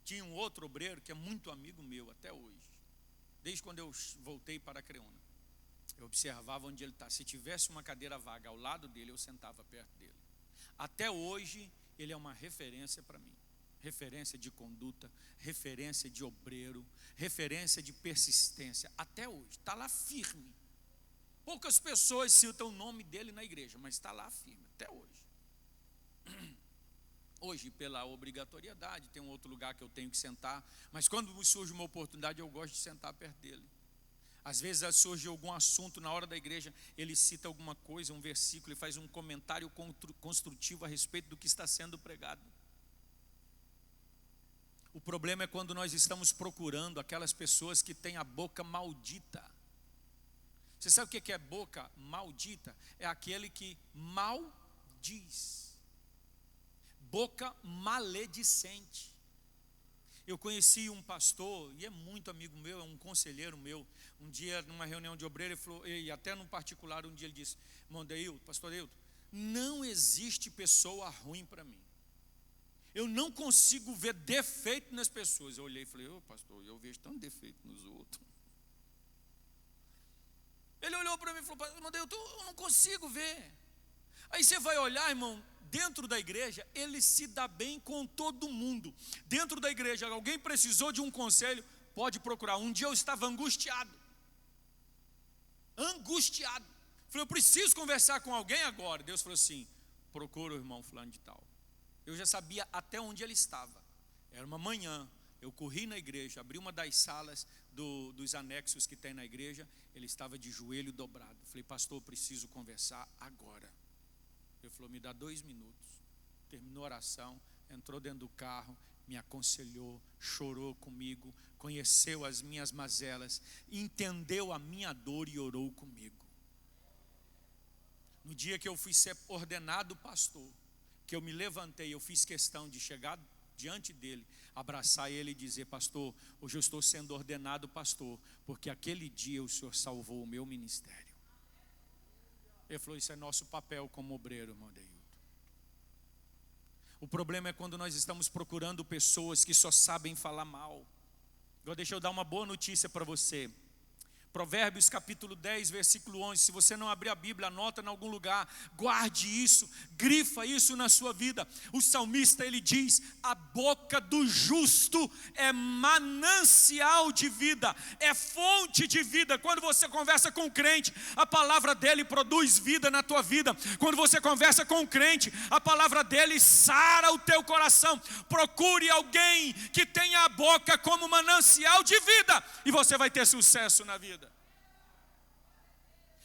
Tinha um outro obreiro que é muito amigo meu até hoje, desde quando eu voltei para a Creúna. Eu observava onde ele está. Se tivesse uma cadeira vaga ao lado dele, eu sentava perto dele. Até hoje, ele é uma referência para mim. Referência de conduta, referência de obreiro, referência de persistência. Até hoje, está lá firme. Poucas pessoas citam o nome dele na igreja, mas está lá firme, até hoje. Hoje, pela obrigatoriedade, tem um outro lugar que eu tenho que sentar, mas quando surge uma oportunidade, eu gosto de sentar perto dele. Às vezes surge algum assunto na hora da igreja, ele cita alguma coisa, um versículo, ele faz um comentário construtivo a respeito do que está sendo pregado. O problema é quando nós estamos procurando aquelas pessoas que têm a boca maldita. Você sabe o que é boca maldita? É aquele que maldiz. Boca maledicente. Eu conheci um pastor, e é muito amigo meu, é um conselheiro meu. Um dia, numa reunião de obreiro, ele falou, e até num particular, um dia ele disse: irmão Deilton, pastor Deilton, não existe pessoa ruim para mim. Eu não consigo ver defeito nas pessoas. Eu olhei e falei: pastor, eu vejo tanto defeito nos outros. Ele olhou para mim e falou: irmão Deilton, eu não consigo ver. Aí você vai olhar, irmão, dentro da igreja, ele se dá bem com todo mundo. Dentro da igreja, alguém precisou de um conselho, pode procurar. Um dia eu estava angustiado. Falei: eu preciso conversar com alguém agora. Deus falou assim: procura o irmão fulano de tal. Eu já sabia até onde ele estava. Era uma manhã, eu corri na igreja, abri uma das salas dos anexos que tem na igreja. Ele estava de joelho dobrado. Falei: pastor, eu preciso conversar agora. Ele falou: me dá 2 minutos. Terminou a oração, entrou dentro do carro, me aconselhou, chorou comigo, conheceu as minhas mazelas, entendeu a minha dor e orou comigo. No dia que eu fui ser ordenado pastor, que eu me levantei, eu fiz questão de chegar diante dele, abraçar ele e dizer: pastor, hoje eu estou sendo ordenado pastor, porque aquele dia o Senhor salvou o meu ministério. Ele falou: isso é nosso papel como obreiro, irmão Deilton. O problema é quando nós estamos procurando pessoas que só sabem falar mal. Agora deixa eu dar uma boa notícia para você. Provérbios capítulo 10, versículo 11. Se você não abrir a Bíblia, anota em algum lugar, guarde isso, grifa isso na sua vida. O salmista, ele diz: a boca do justo é manancial de vida, é fonte de vida. Quando você conversa com o crente, a palavra dele produz vida na tua vida. Quando você conversa com o crente, a palavra dele sara o teu coração. Procure alguém que tenha a boca como manancial de vida, e você vai ter sucesso na vida.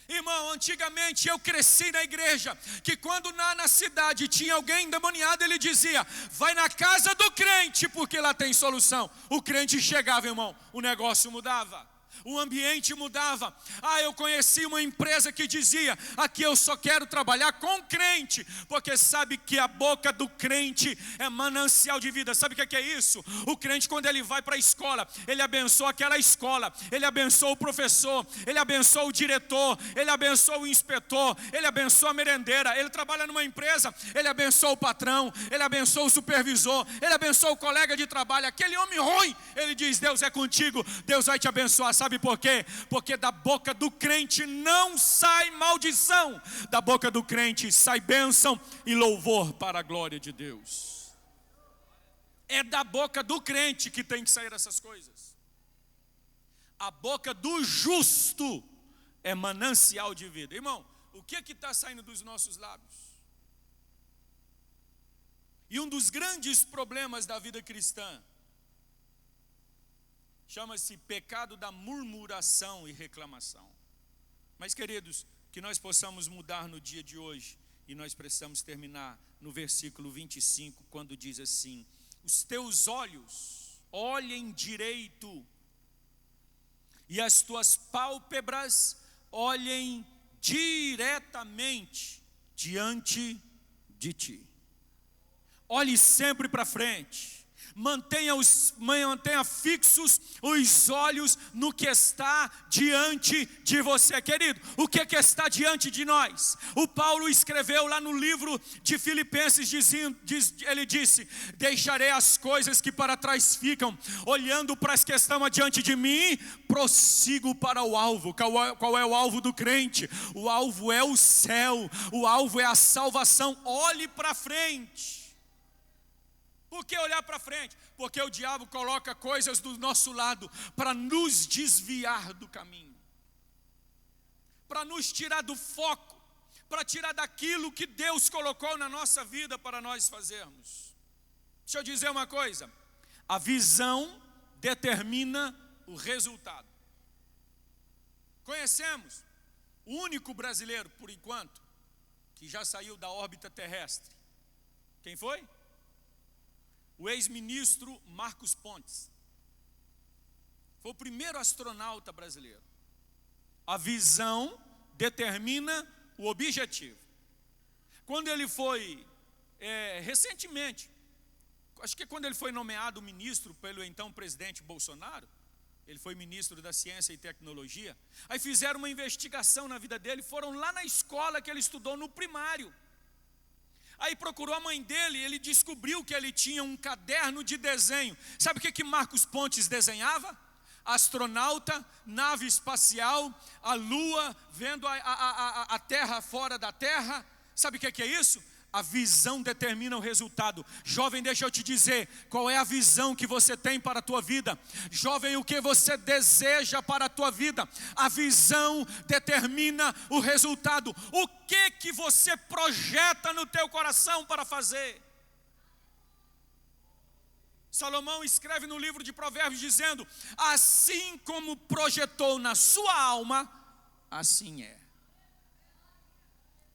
Irmão, antigamente eu cresci na igreja, que quando na cidade tinha alguém endemoniado, ele dizia: vai na casa do crente, porque lá tem solução. O crente chegava, irmão, o negócio mudava, o ambiente mudava. Eu conheci uma empresa que dizia: aqui eu só quero trabalhar com crente, porque sabe que a boca do crente é manancial de vida. Sabe o que é isso? O crente, quando ele vai para a escola, ele abençoa aquela escola, ele abençoa o professor, ele abençoa o diretor, ele abençoa o inspetor, ele abençoa a merendeira. Ele trabalha numa empresa, ele abençoa o patrão, ele abençoa o supervisor, ele abençoa o colega de trabalho. Aquele homem ruim, ele diz: Deus é contigo, Deus vai te abençoar. Sabe por quê? Porque da boca do crente não sai maldição, da boca do crente sai bênção e louvor para a glória de Deus. É da boca do crente que tem que sair essas coisas. A boca do justo é manancial de vida. Irmão, o que está saindo dos nossos lábios? E um dos grandes problemas da vida cristã Chama-se pecado da murmuração e reclamação. Mas, queridos, que nós possamos mudar no dia de hoje. E nós precisamos terminar no versículo 25, quando diz assim: os teus olhos olhem direito, e as tuas pálpebras olhem diretamente diante de ti. Olhe sempre para frente. Mantenha fixos os olhos no que está diante de você, querido. O que está diante de nós? O Paulo escreveu lá no livro de Filipenses, ele disse: deixarei as coisas que para trás ficam, olhando para as que estão adiante de mim, prossigo para o alvo. Qual é o alvo do crente? O alvo é o céu, o alvo é a salvação. Olhe para frente. Por que olhar para frente? Porque o diabo coloca coisas do nosso lado para nos desviar do caminho, para nos tirar do foco, para tirar daquilo que Deus colocou na nossa vida para nós fazermos. Deixa eu dizer uma coisa: a visão determina o resultado. Conhecemos o único brasileiro, por enquanto, que já saiu da órbita terrestre. Quem foi? O ex-ministro Marcos Pontes. Foi o primeiro astronauta brasileiro. A visão determina o objetivo. Quando ele foi, recentemente, acho que quando ele foi nomeado ministro pelo então presidente Bolsonaro, ele foi ministro da Ciência e Tecnologia, aí fizeram uma investigação na vida dele, foram lá na escola que ele estudou no primário. Aí procurou a mãe dele, ele descobriu que ele tinha um caderno de desenho. Sabe o que Marcos Pontes desenhava? Astronauta, nave espacial, a lua, vendo a terra fora da terra. Sabe o que é isso? A visão determina o resultado. Jovem, deixa eu te dizer, qual é a visão que você tem para a tua vida? Jovem, o que você deseja para a tua vida? A visão determina o resultado. O que você projeta no teu coração para fazer? Salomão escreve no livro de Provérbios dizendo: assim como projetou na sua alma, assim é.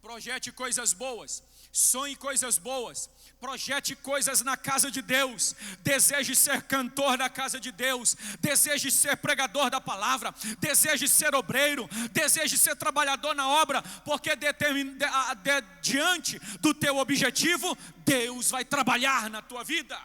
Projete coisas boas. Sonhe coisas boas, projete coisas na casa de Deus, deseje ser cantor da casa de Deus, deseje ser pregador da palavra, deseje ser obreiro, deseje ser trabalhador na obra, porque diante do teu objetivo, Deus vai trabalhar na tua vida.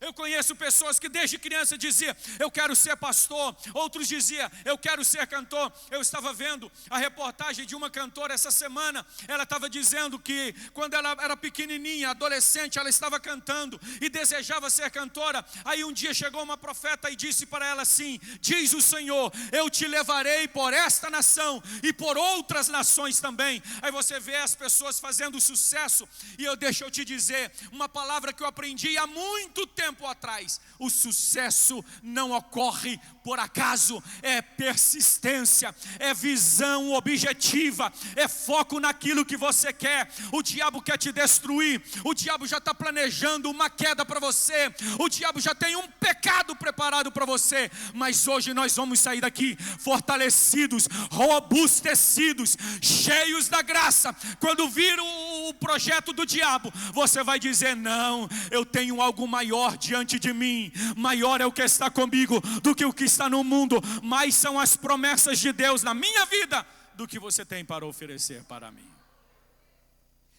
Eu conheço pessoas que desde criança diziam: eu quero ser pastor. Outros diziam: eu quero ser cantor. Eu estava vendo a reportagem de uma cantora essa semana. Ela estava dizendo que quando ela era pequenininha, adolescente, ela estava cantando e desejava ser cantora. Aí um dia chegou uma profeta e disse para ela assim: diz o Senhor, eu te levarei por esta nação e por outras nações também. Aí você vê as pessoas fazendo sucesso. E deixa eu te dizer uma palavra que eu aprendi há muito tempo atrás: o sucesso não ocorre por acaso, é persistência, é visão objetiva, é foco naquilo que você quer. O diabo quer te destruir, o diabo já está planejando uma queda para você, o diabo já tem um pecado preparado para você, mas hoje nós vamos sair daqui fortalecidos, robustecidos, cheios da graça. Quando vir o projeto do diabo, você vai dizer: não, eu tenho algo maior diante de mim, maior é o que está comigo do que o que está no mundo, mais são as promessas de Deus na minha vida do que você tem para oferecer para mim.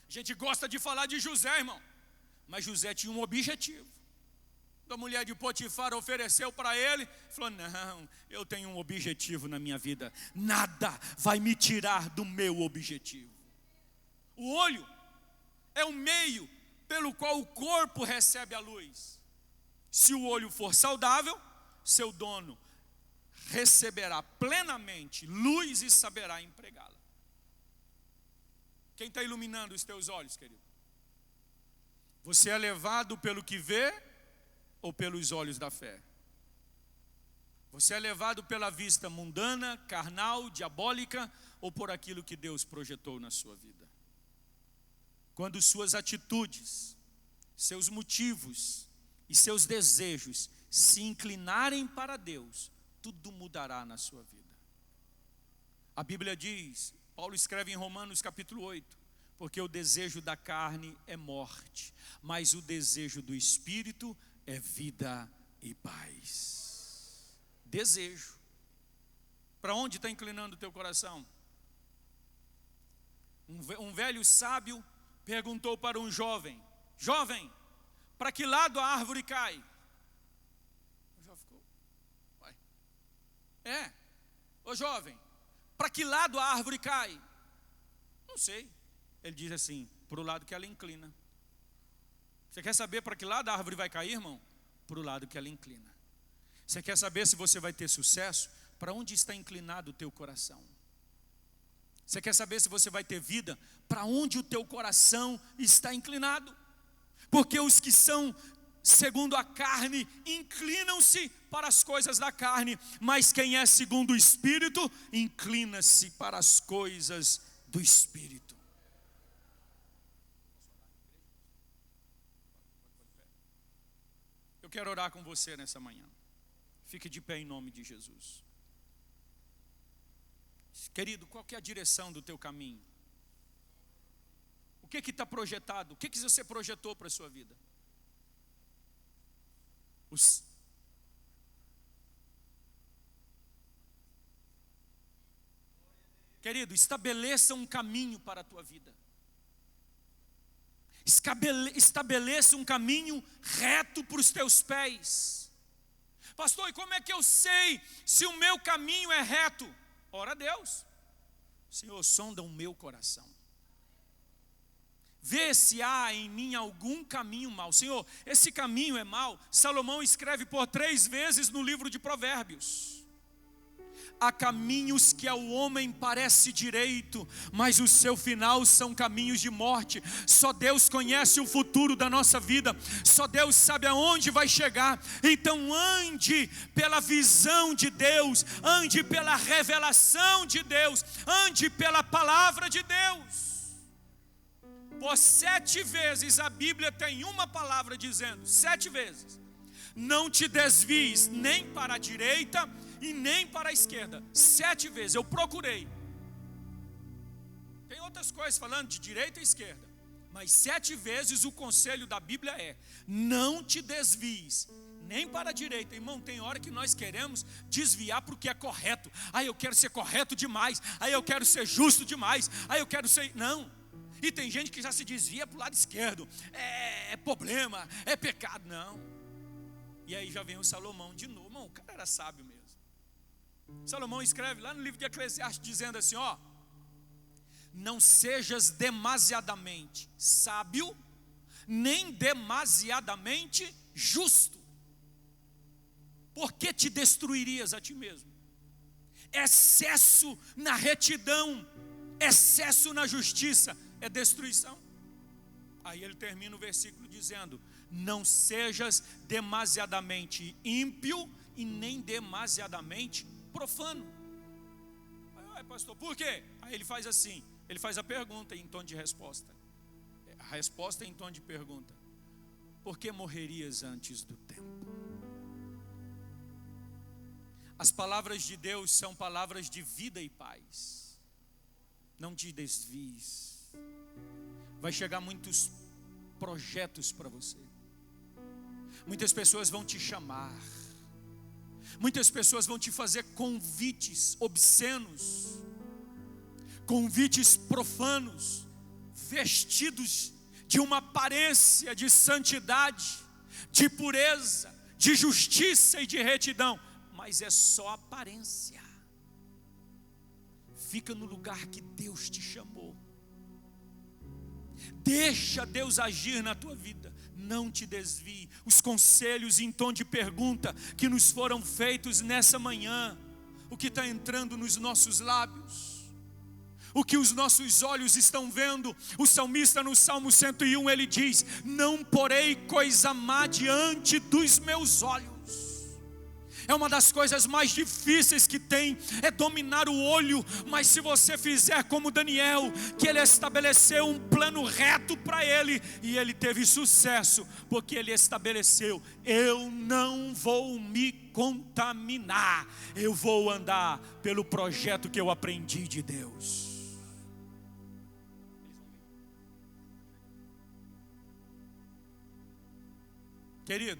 A gente gosta de falar de José, irmão, mas José tinha um objetivo. A mulher de Potifar ofereceu para ele, falou: não, eu tenho um objetivo na minha vida, nada vai me tirar do meu objetivo. O olho é o meio pelo qual o corpo recebe a luz. Se o olho for saudável, seu dono receberá plenamente luz e saberá empregá-la. Quem está iluminando os teus olhos, querido? Você é levado pelo que vê ou pelos olhos da fé? Você é levado pela vista mundana, carnal, diabólica, ou por aquilo que Deus projetou na sua vida? Quando suas atitudes, seus motivos e seus desejos se inclinarem para Deus, tudo mudará na sua vida. A Bíblia diz, Paulo escreve em Romanos capítulo 8, porque o desejo da carne é morte, mas o desejo do Espírito é vida e paz. Desejo. Para onde está inclinando o teu coração? Um velho sábio perguntou para um jovem: jovem, para que lado a árvore cai? O jovem ficou, vai. Ô jovem, para que lado a árvore cai? Não sei. Ele diz assim: para o lado que ela inclina. Você quer saber para que lado a árvore vai cair, irmão? Para o lado que ela inclina. Você quer saber se você vai ter sucesso? Para onde está inclinado o teu coração? Você quer saber se você vai ter vida? Para onde o teu coração está inclinado? Porque os que são segundo a carne inclinam-se para as coisas da carne, mas quem é segundo o Espírito inclina-se para as coisas do Espírito. Eu quero orar com você nessa manhã. Fique de pé em nome de Jesus. Querido, qual que é a direção do teu caminho? O que está projetado? O que você projetou para a sua vida? Querido, estabeleça um caminho para a tua vida. Estabeleça um caminho reto para os teus pés. Pastor, e como é que eu sei se o meu caminho é reto? Ora a Deus. Senhor, sonda o meu coração. Vê se há em mim algum caminho mau. Senhor, esse caminho é mau. Salomão escreve por 3 vezes no livro de Provérbios. Há caminhos que ao homem parece direito, mas o seu final são caminhos de morte. Só Deus conhece o futuro da nossa vida. Só Deus sabe aonde vai chegar. Então ande pela visão de Deus, ande pela revelação de Deus, ande pela palavra de Deus. Por 7 vezes a Bíblia tem uma palavra dizendo, 7 vezes: não te desvies nem para a direita e nem para a esquerda. 7 vezes, eu procurei. Tem outras coisas falando de direita e esquerda, mas 7 vezes o conselho da Bíblia é: não te desvies nem para a direita. Irmão, tem hora que nós queremos desviar para o que é correto. Eu quero ser correto demais, eu quero ser justo demais, eu quero ser... Não. E tem gente que já se desvia para o lado esquerdo. É problema, é pecado. Não. E aí já vem o Salomão de novo. Irmão, o cara era sábio mesmo. Salomão escreve lá no livro de Eclesiastes dizendo assim, não sejas demasiadamente sábio, nem demasiadamente justo, porque te destruirias a ti mesmo. Excesso na retidão, excesso na justiça é destruição. Aí ele termina o versículo dizendo: não sejas demasiadamente ímpio e nem demasiadamente profano. Pastor, por quê? Aí ele faz assim, ele faz a pergunta em tom de resposta. A resposta é em tom de pergunta: por que morrerias antes do tempo? As palavras de Deus são palavras de vida e paz. Não te desvies. Vai chegar muitos projetos para você. Muitas pessoas vão te chamar. Muitas pessoas vão te fazer convites obscenos, convites profanos, vestidos de uma aparência de santidade, de pureza, de justiça e de retidão, mas é só aparência. Fica no lugar que Deus te chamou. Deixa Deus agir na tua vida. Não te desvie. Os conselhos em tom de pergunta que nos foram feitos nessa manhã, o que está entrando nos nossos lábios, o que os nossos olhos estão vendo. O salmista no Salmo 101 ele diz: não porei coisa má diante dos meus olhos. É uma das coisas mais difíceis que tem, é dominar o olho. Mas se você fizer como Daniel, que ele estabeleceu um plano reto para ele, e ele teve sucesso, porque ele estabeleceu: eu não vou me contaminar, eu vou andar pelo projeto que eu aprendi de Deus. Querido,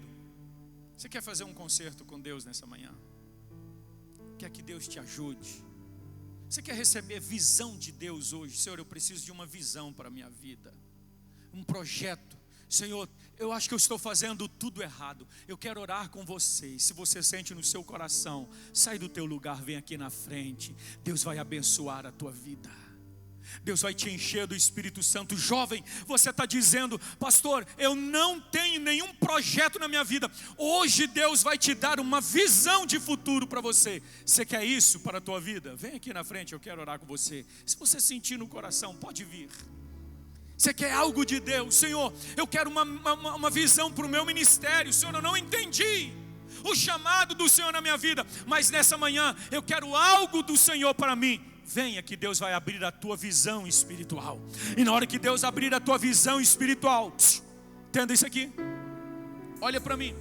você quer fazer um concerto com Deus nessa manhã? Quer que Deus te ajude? Você quer receber visão de Deus hoje? Senhor, eu preciso de uma visão para a minha vida, um projeto. Senhor, eu acho que eu estou fazendo tudo errado. Eu quero orar com você. Se você sente no seu coração, sai do teu lugar, vem aqui na frente. Deus vai abençoar a tua vida. Deus vai te encher do Espírito Santo. Jovem, você está dizendo: pastor, eu não tenho nenhum projeto na minha vida. Hoje Deus vai te dar uma visão de futuro para você. Você quer isso para a tua vida? Vem aqui na frente, eu quero orar com você. Se você sentir no coração, pode vir. Você quer algo de Deus? Senhor, eu quero uma visão para o meu ministério. Senhor, eu não entendi o chamado do Senhor na minha vida, mas nessa manhã eu quero algo do Senhor para mim. Venha que Deus vai abrir a tua visão espiritual. E na hora que Deus abrir a tua visão espiritual, entenda isso aqui. Olha para mim.